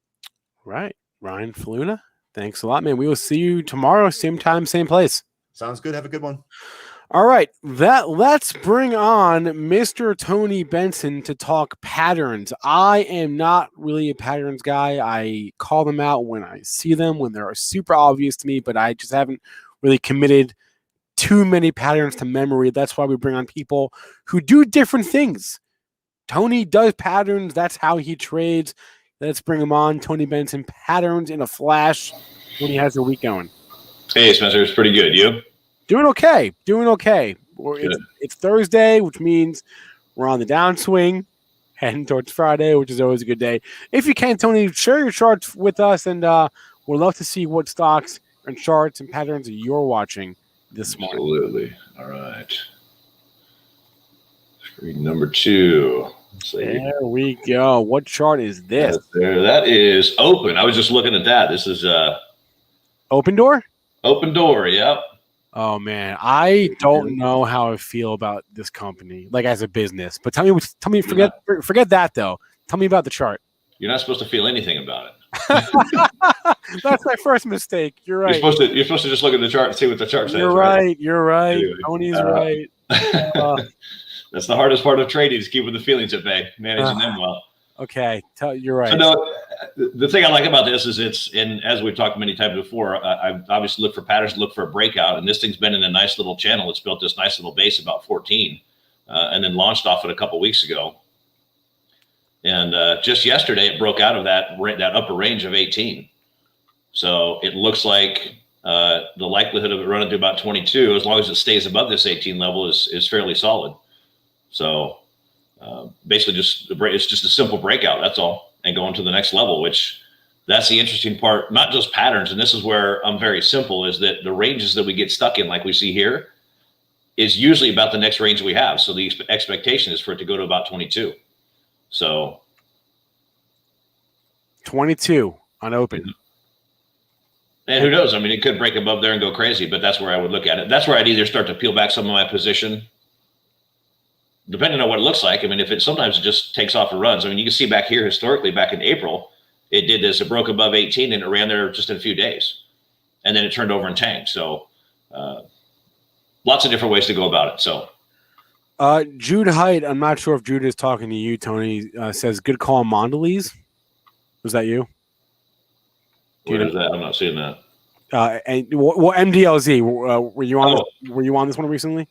Right. Ryan Faloona, thanks a lot, man. We will see you tomorrow, same time, same place. Sounds good. Have a good one. All right. Let's bring on Mr. Tony Benson to talk patterns. I am not really a patterns guy. I call them out when I see them, when they're super obvious to me, but I just haven't really committed too many patterns to memory. That's why we bring on people who do different things. Tony does patterns. That's how he trades. Let's bring him on. Tony Benson, patterns in a flash when he has a week going. Hey, Spencer. It's pretty good. You? Doing okay. It's Thursday, which means we're on the downswing, heading towards Friday, which is always a good day. If you can, Tony, share your charts with us, and we'd love to see what stocks and charts and patterns you're watching this morning. Absolutely. All right. Screen number 2. There we go. What chart is this? That is open. I was just looking at that. This is Open Door? Open Door, yep. Oh, man. I don't know how I feel about this company, like as a business. But tell me, forget that, though. Tell me about the chart. You're not supposed to feel anything about it. That's my first mistake. You're right. You're supposed to just look at the chart and see what the chart says. You're right. You're right. Tony's right. That's the hardest part of trading is keeping the feelings at bay, managing them well. Okay, you're right. So no, the thing I like about this is as we've talked many times before, I obviously look for patterns, look for a breakout, and this thing's been in a nice little channel. It's built this nice little base about 14, and then launched off it a couple weeks ago. And just yesterday, it broke out of that upper range of 18. So it looks like the likelihood of it running to about 22, as long as it stays above this 18 level, is fairly solid. So basically, it's just a simple breakout. That's all, and going to the next level. Which that's the interesting part. Not just patterns, and this is where I'm very simple. Is that the ranges that we get stuck in, like we see here, is usually about the next range we have. So the expectation is for it to go to about 22. So 22 on open. And who knows? I mean, it could break above there and go crazy, but that's where I would look at it. That's where I'd either start to peel back some of my position, depending on what it looks like. I mean, sometimes it just takes off and runs. I mean, you can see back here historically, back in April, it did this. It broke above 18 and it ran there just in a few days. And then it turned over and tanked. So lots of different ways to go about it. So Jude Height, I'm not sure if Jude is talking to you, Tony, says, good call on Mondelez. Was that you? Where is that? I'm not seeing that. And MDLZ, were you on? Were you on this one recently?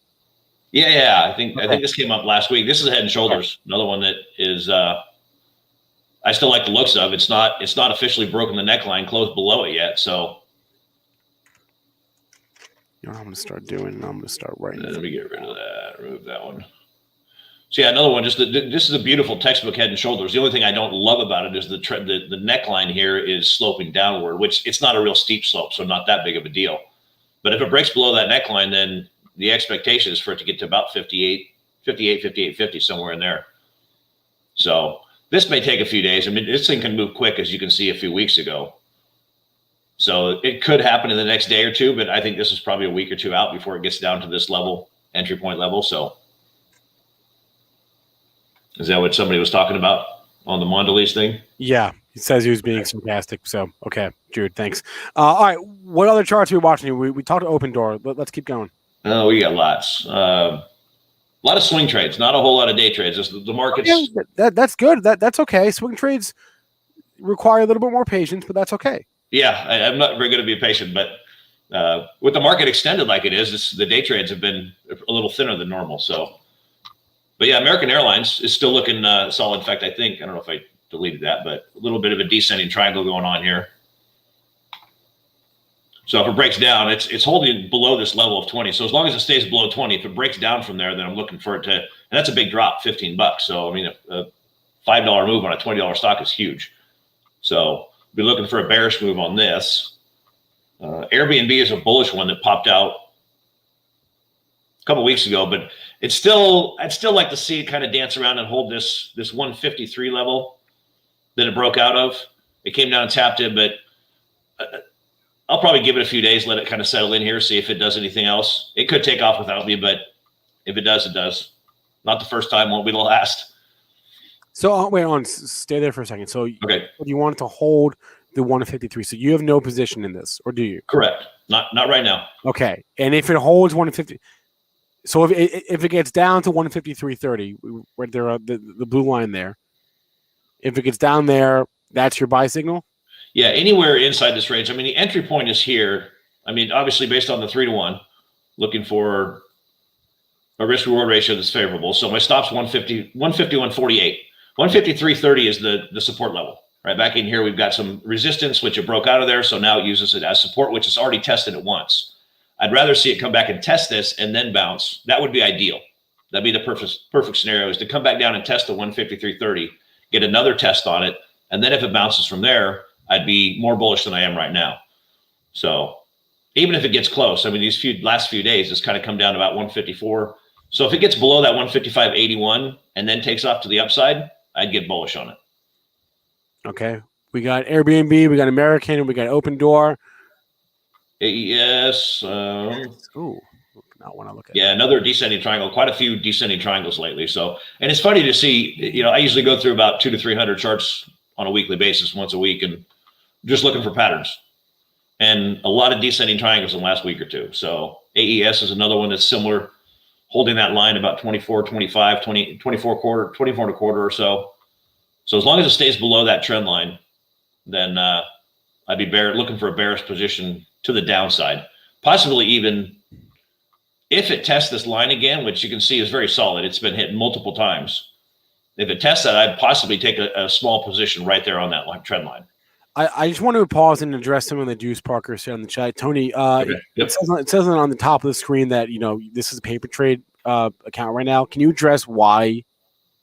Yeah. I think this came up last week. This is Head and Shoulders, another one that is. I still like the looks of. It's not officially broken the neckline, closed below it yet. So, you know what I'm going to start doing? I'm going to start writing. Let me get rid of that. Remove that one. So yeah, another one. This is a beautiful textbook Head and Shoulders. The only thing I don't love about it is the neckline here is sloping downward, which it's not a real steep slope, so not that big of a deal. But if it breaks below that neckline, then the expectation is for it to get to about 58.50, somewhere in there. So this may take a few days. I mean, this thing can move quick, as you can see a few weeks ago. So it could happen in the next day or two, but I think this is probably a week or two out before it gets down to this level, entry point level. So. Is that what somebody was talking about on the Mondelez thing? Yeah, he says he was being sarcastic. So, okay, Jude, thanks. All right, what other charts are we watching? We talked to Open Door. Let's keep going. Oh, we got lots. A lot of swing trades, not a whole lot of day trades. The markets. Yeah, that's good. That's okay. Swing trades require a little bit more patience, but that's okay. Yeah, I'm not very good at being patient, but with the market extended like it is, the day trades have been a little thinner than normal. So. But yeah, American Airlines is still looking solid. In fact, I don't know if I deleted that, but a little bit of a descending triangle going on here. So if it breaks down, it's holding below this level of 20. So as long as it stays below 20, if it breaks down from there, then I'm looking for it to, and that's a big drop, $15. So, I mean, a $5 move on a $20 stock is huge. So be looking for a bearish move on this. Airbnb is a bullish one that popped out a couple weeks ago, but I'd still like to see it kind of dance around and hold this 153 level that it broke out of. It came down and tapped it, but I'll probably give it a few days, let it kind of settle in here, see if it does anything else. It could take off without me, but if it does, it does. Not the first time, won't be the last. So wait on, stay there for a second. So okay, you want it to hold the 153. So you have no position in this, or do you? Correct. Not right now. Okay, and if it holds 150. So if it gets down to 153.30, right there, the blue line there, if it gets down there, that's your buy signal? Yeah, anywhere inside this range. I mean, the entry point is here. I mean, obviously based on the 3-to-1, looking for a risk-reward ratio that's favorable. So my stop's 151.48. 153.30 is the support level. Right back in here, we've got some resistance, which it broke out of there. So now it uses it as support, which is already tested it once. I'd rather see it come back and test this and then bounce. That would be ideal. That'd be the perfect scenario, is to come back down and test the 153.30, get another test on it, and then if it bounces from there, I'd be more bullish than I am right now. So even if it gets close, I mean, these last few days, it's kind of come down to about 154. So if it gets below that 155.81 and then takes off to the upside, I'd get bullish on it. Okay. We got Airbnb, we got American, and we got Open Door. Yes. Ooh, not want to look at. Yeah, another descending triangle. Quite a few descending triangles lately. So, and it's funny to see. You know, I usually go through about 200 to 300 charts on a weekly basis, once a week, and just looking for patterns. And a lot of descending triangles in the last week or two. So AES is another one that's similar, holding that line about 24, 25, 20, 24 quarter, 24 and a quarter or so. So as long as it stays below that trend line, then I'd be looking for a bearish position to the downside. Possibly even if it tests this line again, which you can see is very solid. It's been hit multiple times. If it tests that, I'd possibly take a small position right there on that trend line. I just want to pause and address some of the Deuce Parker said in the chat. Tony, it says on the top of the screen that, you know, this is a paper trade account right now. Can you address why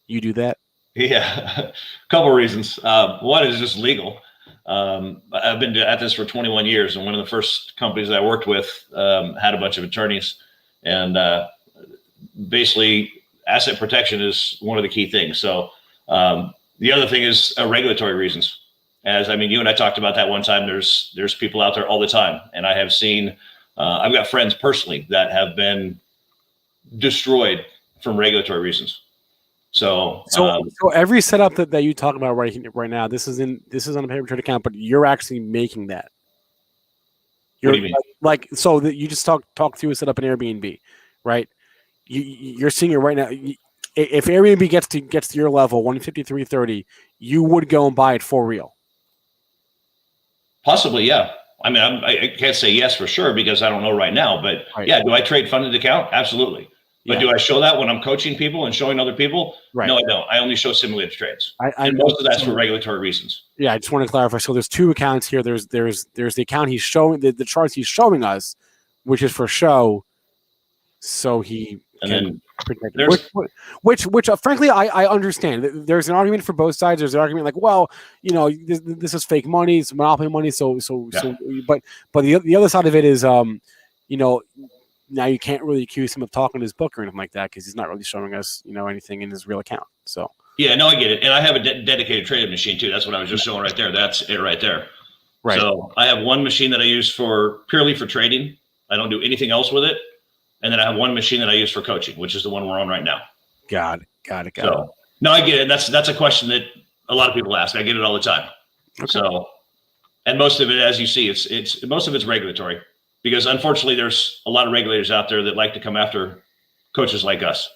you do that? Yeah, a couple of reasons. One is just legal. I've been at this for 21 years, and one of the first companies that I worked with had a bunch of attorneys, and basically asset protection is one of the key things. So the other thing is regulatory reasons. As I mean, you and I talked about that one time. There's people out there all the time, and I have seen. I've got friends personally that have been destroyed from regulatory reasons. So every setup that you talk about right now, this is on a paper trade account, but you're actually making that. What do you mean? Like so that you just talk through a setup in Airbnb, right? You're seeing it right now. If Airbnb gets to your level, 153.30, you would go and buy it for real. Possibly, yeah. I mean, I can't say yes for sure because I don't know right now. But yeah, do I trade funded account? Absolutely. But do I show that when I'm coaching people and showing other people? Right. No, I don't. I only show simulated trades. And most of that's for regulatory reasons. Yeah, I just want to clarify. So there's two accounts here. There's the account he's showing, the charts he's showing us, which is for show. So he can protect it. Which frankly, I understand. There's an argument for both sides. There's an argument like, well, you know, this is fake money. It's monopoly money. But the other side of it is, you know, now you can't really accuse him of talking his book or anything like that because he's not really showing us, you know, anything in his real account. So yeah, no, I get it, and I have a dedicated trading machine too. That's what I was just showing right there. That's it right there. Right. So I have one machine that I use purely for trading. I don't do anything else with it, and then I have one machine that I use for coaching, which is the one we're on right now. Got it. No, I get it. That's a question that a lot of people ask. I get it all the time. Okay. So, and most of it, as you see, it's most of it's regulatory. Because unfortunately, there's a lot of regulators out there that like to come after coaches like us.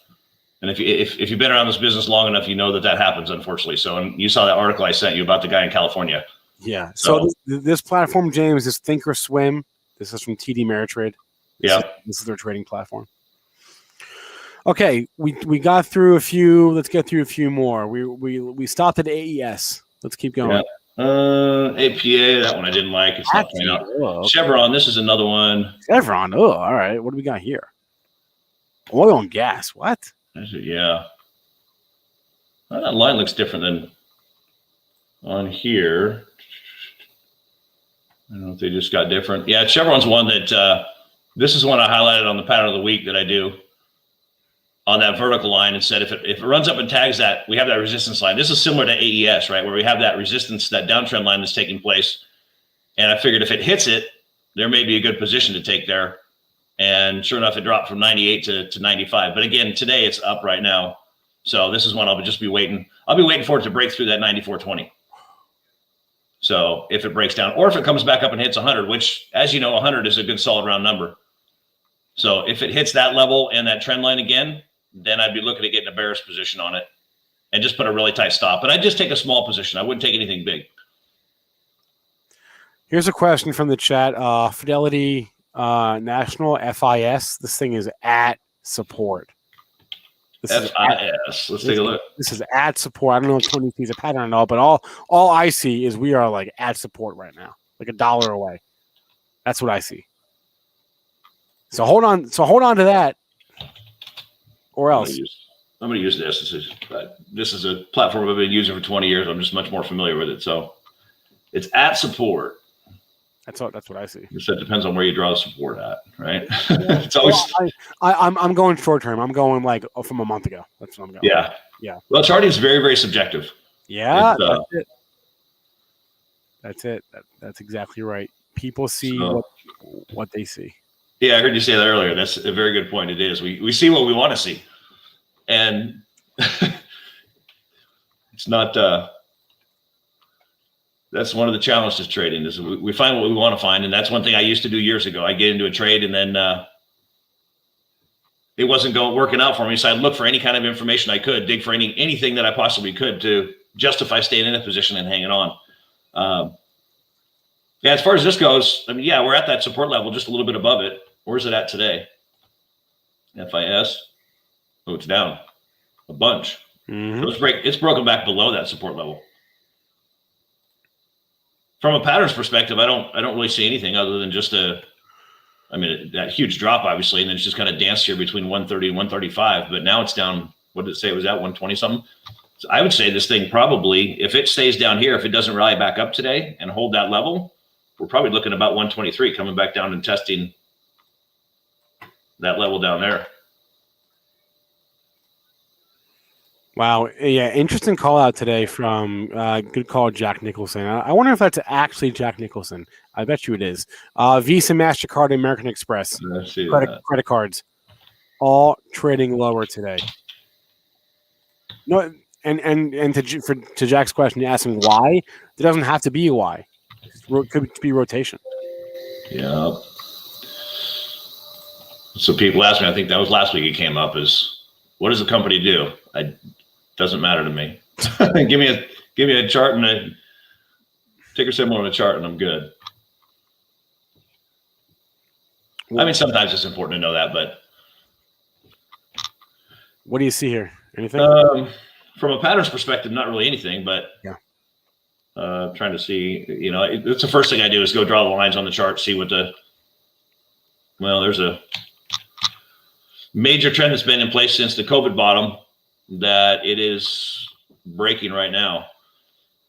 And if you've been around this business long enough, you know that happens, unfortunately. So, and you saw that article I sent you about the guy in California. Yeah. So this platform, James, is Thinkorswim. This is from TD Ameritrade. Yeah. This is their trading platform. Okay, we got through a few. Let's get through a few more. We stopped at AES. Let's keep going. Yeah. APA, that one I didn't like. It's not playing out. Oh, okay. Chevron, this is another one. Chevron, oh, all right. What do we got here? Oil and gas. What? Yeah. Well, that line looks different than on here. I don't know if they just got different. Yeah, Chevron's one that this is one I highlighted on the pattern of the week that I do on that vertical line and said if it runs up and tags that, we have that resistance line. This is similar to AES, right, where we have that resistance, that downtrend line that's taking place. And I figured if it hits it, there may be a good position to take there. And sure enough, it dropped from 98 to 95. But again, today it's up right now. So this is one I'll just be waiting. I'll be waiting for it to break through that 94.20. So if it breaks down, or if it comes back up and hits 100, which, as you know, 100 is a good solid round number. So if it hits that level and that trend line again, then I'd be looking at getting a bearish position on it and just put a really tight stop. But I'd just take a small position. I wouldn't take anything big. Here's a question from the chat. Fidelity National, FIS. This thing is at support. FIS. Let's take a look. This is at support. I don't know if Tony sees a pattern or not, but all I see is we are like at support right now, like $1 away. That's what I see. So hold on to that. Or else. I'm going to use this. This is a platform I've been using for 20 years. I'm just much more familiar with it. So it's at support. That's what I see. So it depends on where you draw the support at, right? Yeah. It's always. I'm going short term. I'm going like from a month ago. That's what I'm going. Yeah. Well, charting is very, very subjective. Yeah, that's it. That's exactly right. People see what they see. Yeah, I heard you say that earlier. That's a very good point. It is. We see what we want to see. And it's not that's one of the challenges trading is we find what we want to find. And that's one thing I used to do years ago. I get into a trade and then it wasn't working out for me. So I'd look for any kind of information I could, dig for anything that I possibly could to justify staying in a position and hanging on. Yeah, as far as this goes, I mean, yeah, we're at that support level, just a little bit above it. Where's it at today? FIS. Oh, it's down a bunch. So it's broken back below that support level. From a patterns perspective, I don't really see anything other than just that huge drop, obviously, and then it's just kind of danced here between 130 and 135. But now it's down. What did it say? It was at 120 something. So I would say this thing probably, if it stays down here, if it doesn't rally back up today and hold that level, we're probably looking at about 123 coming back down and testing that level down there. Wow. Yeah. Interesting call out today from good call, Jack Nicholson. I wonder if that's actually Jack Nicholson. I bet you it is. Visa, MasterCard, and American Express. Credit cards all trading lower today. No, and to Jack's question, you asked him why. There doesn't have to be a why. It could be rotation. Yeah. So people ask me, I think that was last week it came up, is what does the company do? Doesn't matter to me. give me a chart and a ticker symbol on a chart and I'm good. I mean, sometimes it's important to know that, but what do you see here? Anything? From a patterns perspective, not really anything, but yeah. Trying to see, it's the first thing I do is go draw the lines on the chart, see what there's a major trend that's been in place since the COVID bottom that it is breaking right now.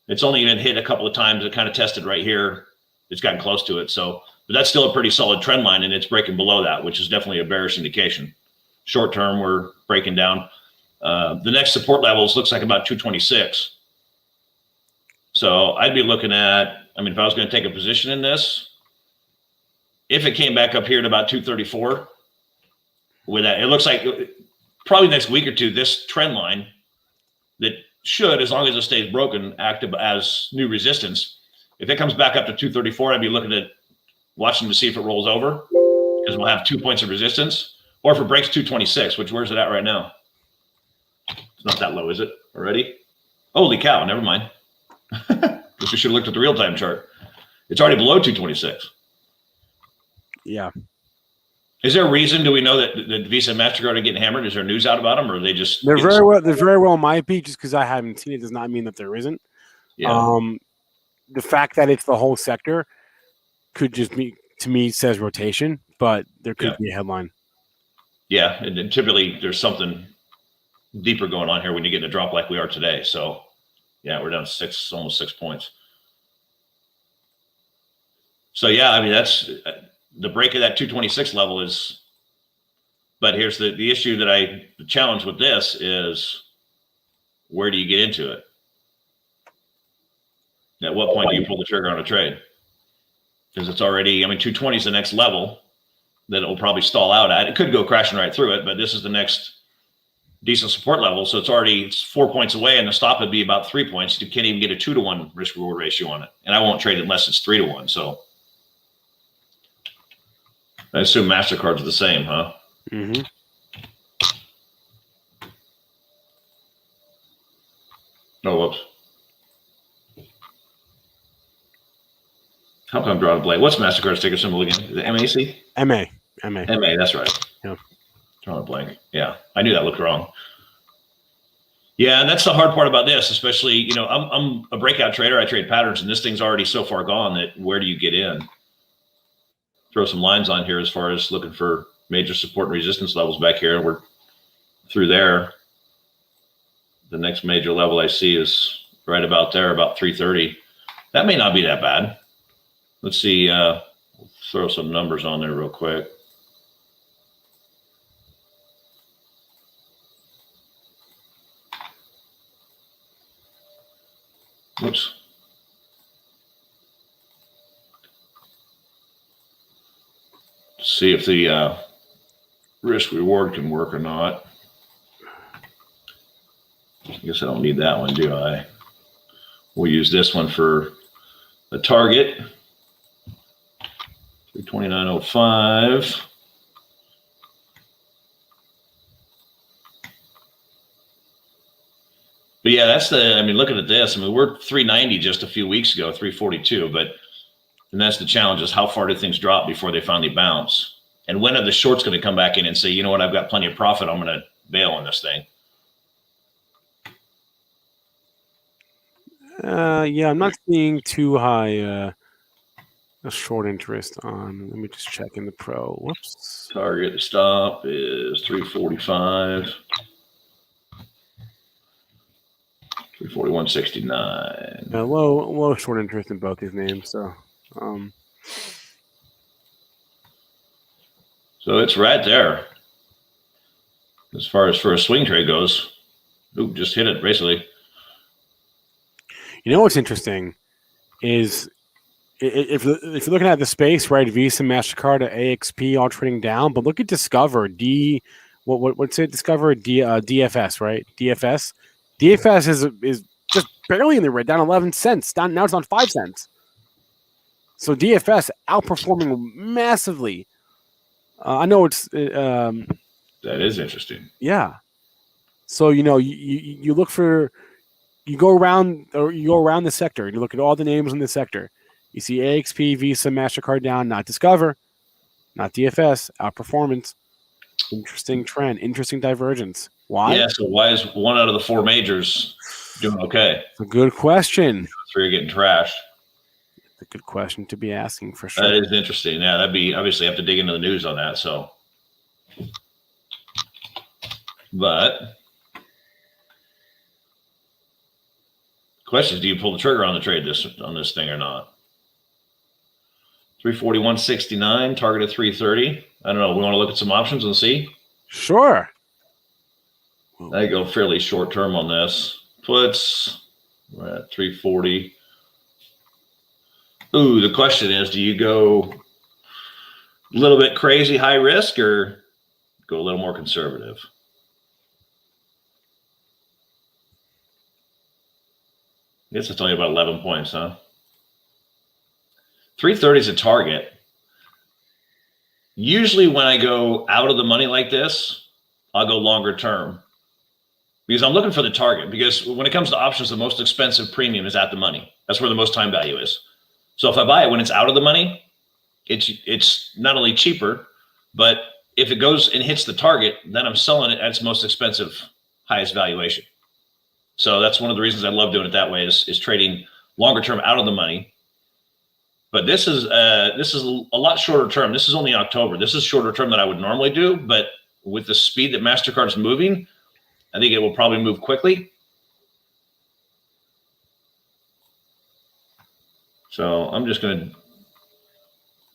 It's only even hit a couple of times. It kind of tested right here. It's gotten close to it. So, but that's still a pretty solid trend line, and it's breaking below that, which is definitely a bearish indication. Short term, we're breaking down. The next support levels looks like about 226. So I'd be looking at, if I was going to take a position in this, if it came back up here at about 234, with that, it looks like probably next week or two, this trend line that should, as long as it stays broken, act as new resistance. If it comes back up to 234, I'd be looking at watching to see if it rolls over, because we'll have 2 points of resistance, or if it breaks 226, which where's it at right now? It's not that low, is it already? Holy cow, never mind. Guess we should have looked at the real-time chart. It's already below 226. Yeah. Is there a reason? Do we know that the Visa and MasterCard are getting hammered? Is there news out about them, or are they just? There very well might be. Just because I haven't seen it does not mean that there isn't. Yeah. The fact that it's the whole sector could just be, to me, says rotation, but there could be a headline. Yeah, and typically there's something deeper going on here when you get in a drop like we are today. So, yeah, we're down almost 6 points. So yeah, that's the break of that 226 level is. But here's the issue the challenge with this is, where do you get into it? At what point do you pull the trigger on a trade? Because it's already, 220 is the next level that it will probably stall out at. It could go crashing right through it, but this is the next decent support level. So it's 4 points away, and the stop would be about 3 points. You can't even get a 2-to-1 risk reward ratio on it. And I won't trade it unless it's 3-to-1. So I assume MasterCard's the same, huh? Mm-hmm. Oh, whoops. How come I'm drawing a blank? What's MasterCard's ticker symbol again? Is it MAC? MA, that's right. Yeah. Drawing a blank. Yeah, I knew that looked wrong. Yeah, and that's the hard part about this, especially, I'm a breakout trader. I trade patterns, and this thing's already so far gone that where do you get in? Throw some lines on here as far as looking for major support and resistance levels back here. We're through there. The next major level I see is right about there, about 330. That may not be that bad. Let's see. Throw some numbers on there real quick. Oops. See if the risk reward can work or not. I guess I don't need that one, do I? We'll use this one for a target. 329.05. But yeah, that's I mean, looking at this, I mean, we're 390 just a few weeks ago, 342, and that's the challenge is how far do things drop before they finally bounce? And when are the shorts going to come back in and say, you know what, I've got plenty of profit, I'm going to bail on this thing? Yeah, I'm not seeing too high a short interest on. Let me just check in the pro. Whoops. Target stop is 345. 341.69. Yeah, low short interest in both these names. So it's right there. As far as for a swing trade goes. Ooh, just hit it basically. You know what's interesting is if you're looking at the space, right? Visa, MasterCard, AXP all trading down, but look at Discover. What's it? Discover DFS, right? DFS is just barely in the red, down 11 cents. Now it's on 5 cents. So DFS outperforming massively. I know it's that is interesting. Yeah. So you look for. You go around the sector and you look at all the names in the sector. You see AXP, Visa, MasterCard down, not Discover, not DFS, outperformance. Interesting trend, interesting divergence. Why? Yeah, so why is one out of the 4 majors doing okay? It's a good question. 3 are getting trashed. It's a good question to be asking for sure. That is interesting. Yeah, that'd be obviously have to dig into the news on that. So, but question is, do you pull the trigger on the trade on this thing or not? 341.69, target at 330. I don't know. We want to look at some options and see? Sure. I go fairly short term on this. Puts, we're at 340. Ooh, the question is, do you go a little bit crazy high risk or go a little more conservative? I guess it's only about 11 points, huh? 330 is a target. Usually when I go out of the money like this, I'll go longer term because I'm looking for the target, because when it comes to options, the most expensive premium is at the money. That's where the most time value is. So if I buy it when it's out of the money, it's not only cheaper, but if it goes and hits the target, then I'm selling it at its most expensive, highest valuation. So that's one of the reasons I love doing it that way is trading longer term out of the money. But this is a lot shorter term. This is only October. This is shorter term than I would normally do. But with the speed that MasterCard is moving, I think it will probably move quickly. So I'm just going to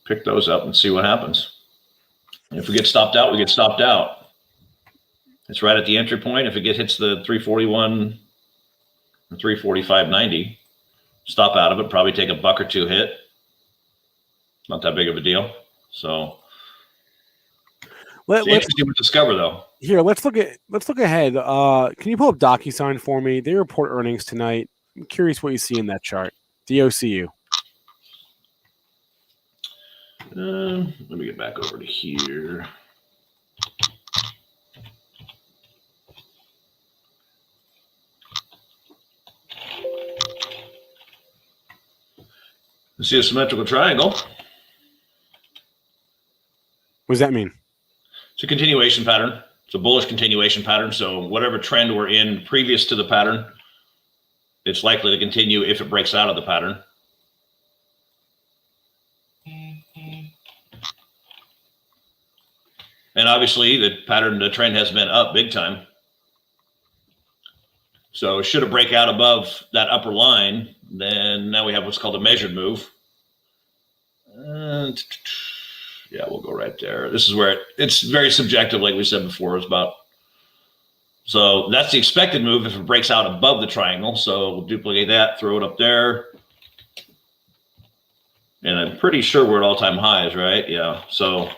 pick those up and see what happens. And if we get stopped out, we get stopped out. It's right at the entry point. If it hits the 341 or 345.90, stop out of it, probably take a buck or two hit. Not that big of a deal. So let's see what Discover though. Here, let's look ahead. Can you pull up DocuSign for me? They report earnings tonight. I'm curious what you see in that chart. DOCU. Let me get back over to here. You see a symmetrical triangle. What does that mean? It's a continuation pattern. It's a bullish continuation pattern. So whatever trend we're in previous to the pattern, it's likely to continue if it breaks out of the pattern. And obviously the trend has been up big time. So should it break out above that upper line, then now we have what's called a measured move. Yeah, we'll go right there. This is where it's very subjective, like we said before. So that's the expected move if it breaks out above the triangle. So we'll duplicate that, throw it up there. And I'm pretty sure we're at all-time highs, right? Yeah. So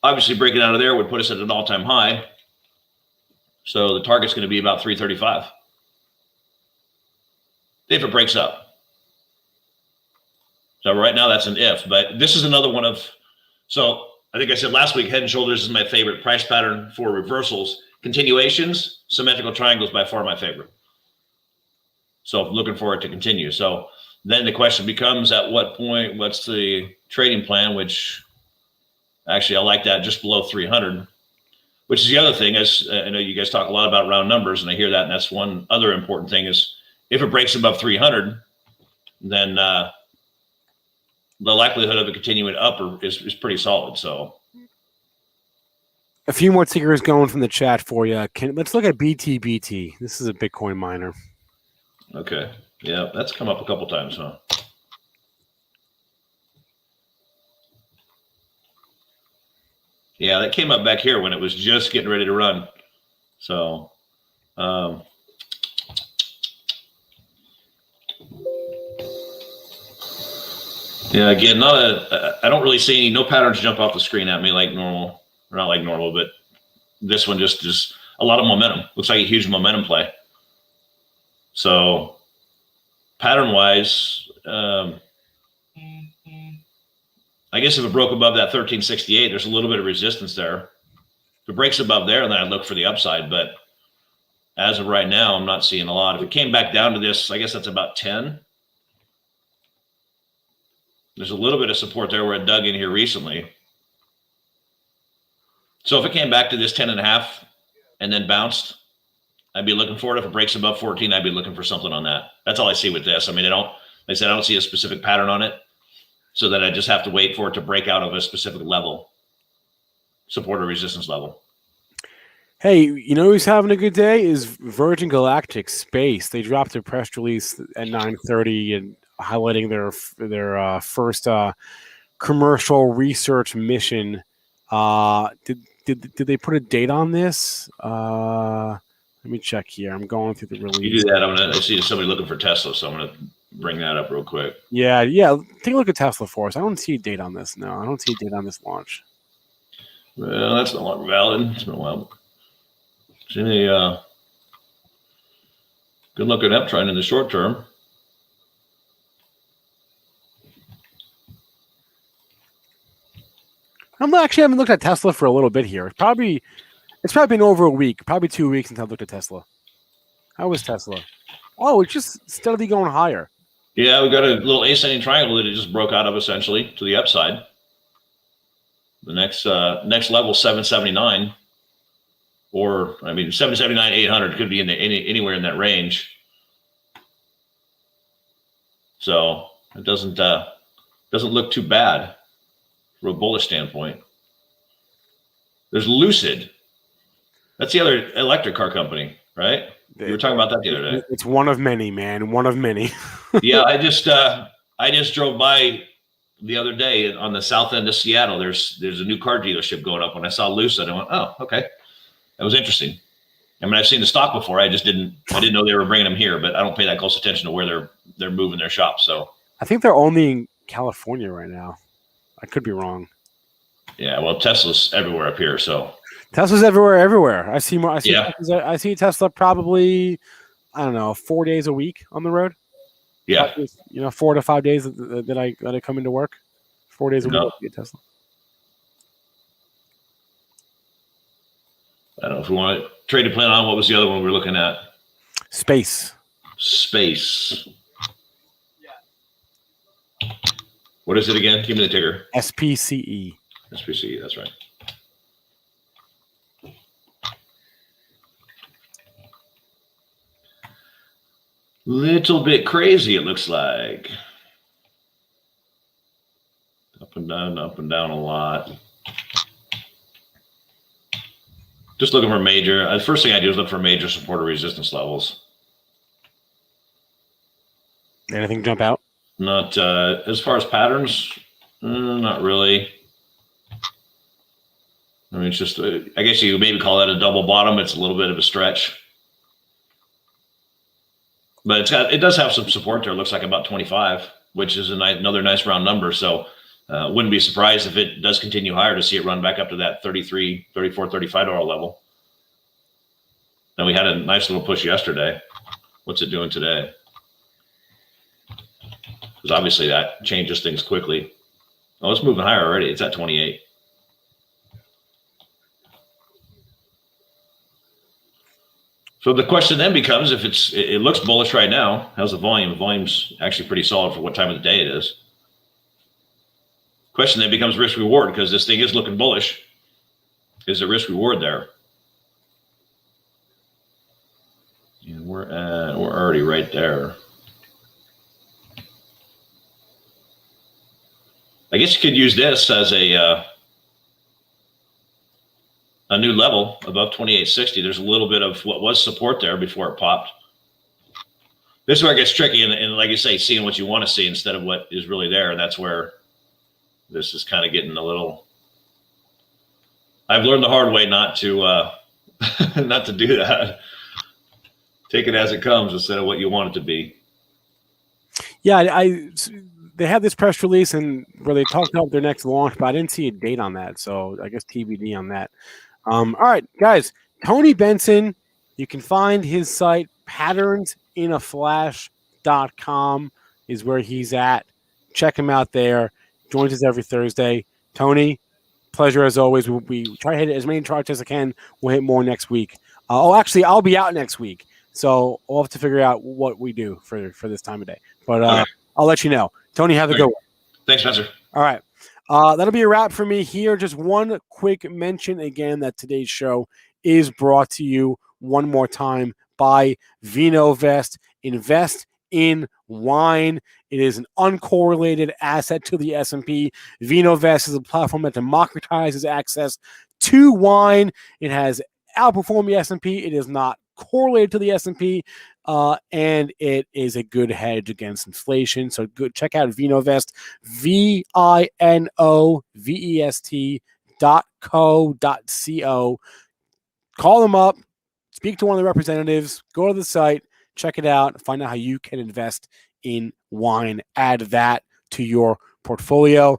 obviously breaking out of there would put us at an all-time high. So the target's going to be about 335 if it breaks up. So right now that's an if, but this is another one of, so I think I said last week, Head and Shoulders is my favorite price pattern for reversals. continuations, symmetrical triangles by far my favorite. So looking for it to continue. So then the question becomes, at what point, what's the trading plan, which actually I like that just below 300, which is the other thing. As I know you guys talk a lot about round numbers, and I hear that, and that's one other important thing is if it breaks above 300, then the likelihood of it continuing up is pretty solid. So a few more tickers going from the chat for you. Let's look at BTBT. This is a Bitcoin miner. Okay. Yeah, that's come up a couple times, huh? Yeah, that came up back here when it was just getting ready to run. So, yeah, again, I don't really see no patterns jump off the screen at me like normal, or not like normal, but this one just a lot of momentum. Looks like a huge momentum play. So, pattern wise, I guess if it broke above that 1368, there's a little bit of resistance there. If it breaks above there, then I'd look for the upside. But as of right now, I'm not seeing a lot. If it came back down to this, I guess that's about 10. There's a little bit of support there where it dug in here recently. So if it came back to this 10.5 and then bounced, I'd be looking for it. If it breaks above 14, I'd be looking for something on that. That's all I see with this. I mean, like I said, I don't see a specific pattern on it, so that I just have to wait for it to break out of a specific level, support or resistance level. Hey, you know who's having a good day is Virgin Galactic Space. They dropped a press release at 9:30 and highlighting their first commercial research mission. Did they put a date on this? Let me check here. I'm going through the release. You do that. I see somebody looking for Tesla, so I'm gonna bring that up real quick. Yeah. Take a look at Tesla for us. I don't see a date on this. No, I don't see a date on this launch. Well, that's no longer valid. It's been a while. It's in a good looking uptrend in the short term. I haven't looked at Tesla for a little bit here. It's probably been over a week, probably 2 weeks since I looked at Tesla. How was Tesla? Oh, it's just steadily going higher. Yeah, we got a little ascending triangle that it just broke out of essentially to the upside. The next level 779, or I mean 779, 800 could be in anywhere in that range. So it doesn't look too bad from a bullish standpoint. There's Lucid. That's the other electric car company, right? You were talking about that the other day. It's one of many, man. One of many. Yeah, I just drove by the other day on the south end of Seattle. There's a new car dealership going up. When I saw Lucid, I went, oh, okay, that was interesting. I mean, I've seen the stock before. I didn't know they were bringing them here, but I don't pay that close attention to where they're moving their shop. So I think they're only in California right now. I could be wrong. Yeah, well, Tesla's everywhere up here, so. Tesla's everywhere. I see more. Yeah. I see Tesla probably, I don't know, 4 days a week on the road. Yeah. 4 to 5 days that I come into work. 4 days a week to get Tesla. I don't know if we want to trade a plan on. What was the other one we were looking at? Space. What is it again? Give me the ticker. SPCE. SPCE, that's right. Little bit crazy, it looks like. Up and down a lot. Just looking for major. The first thing I do is look for major support or resistance levels. Anything jump out? Not as far as patterns, not really. I mean, it's just, I guess you maybe call that a double bottom. It's a little bit of a stretch. But it does have some support there. It looks like about 25, which is another nice round number. So wouldn't be surprised if it does continue higher to see it run back up to that $33, $34, $35 level. Then we had a nice little push yesterday. What's it doing today? Because obviously that changes things quickly. Oh, it's moving higher already. It's at 28. So the question then becomes, if it looks bullish right now, how's the volume? The volume's actually pretty solid for what time of the day it is. Question then becomes risk reward, because this thing is looking bullish. Is there risk reward there? And we're already right there. I guess you could use this as a new level above 2860. There's a little bit of what was support there before it popped. This is where it gets tricky, and like you say, seeing what you want to see instead of what is really there. And that's where this is kind of getting a little. I've learned the hard way not to not to do that. Take it as it comes instead of what you want it to be. Yeah, they had this press release and where they talked about their next launch, but I didn't see a date on that, so I guess TBD on that. All right, guys, Tony Benson, you can find his site, patternsinaflash.com is where he's at. Check him out there. Joins us every Thursday. Tony, pleasure as always. We try to hit as many charts as I can. We'll hit more next week. Actually, I'll be out next week, so we'll have to figure out what we do for this time of day. But Okay. I'll let you know. Tony, have a good one. Thanks, Spencer. All right. That'll be a wrap for me here. Just one quick mention again that today's show is brought to you one more time by VinoVest. Invest in wine. It is an uncorrelated asset to the S&P. VinoVest is a platform that democratizes access to wine. It has outperformed the S&P. It is not correlated to the S&P, and it is a good hedge against inflation. So good, check out VinoVest, VINOVEST.co.co. Call them up, speak to one of the representatives, go to the site, check it out, find out how you can invest in wine. Add that to your portfolio.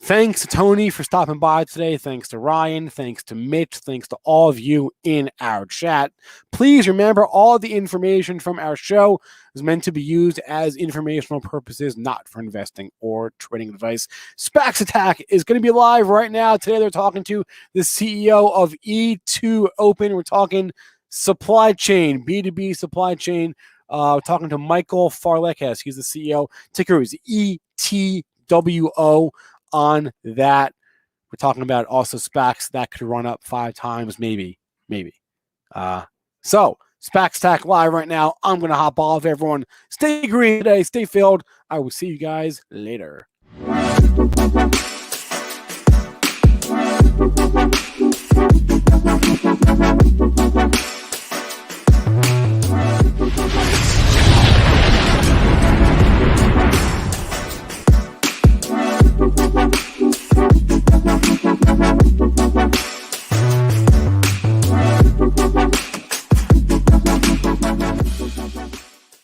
Thanks to Tony for stopping by today. Thanks to Ryan. Thanks to Mitch. Thanks to all of you in our chat. Please remember, all of the information from our show is meant to be used as informational purposes, not for investing or trading advice. SPAX Attack is going to be live right now. Today they're talking to the CEO of E2 Open. We're talking supply chain, B2B supply chain. We're talking to Michael Farlekes. He's the CEO. Ticker is ETWO. On that, we're talking about also SPACs that could run up 5 times, maybe. So SPAC Attack live right now. I'm going to hop off, everyone. Stay green today. Stay filled. I will see you guys later.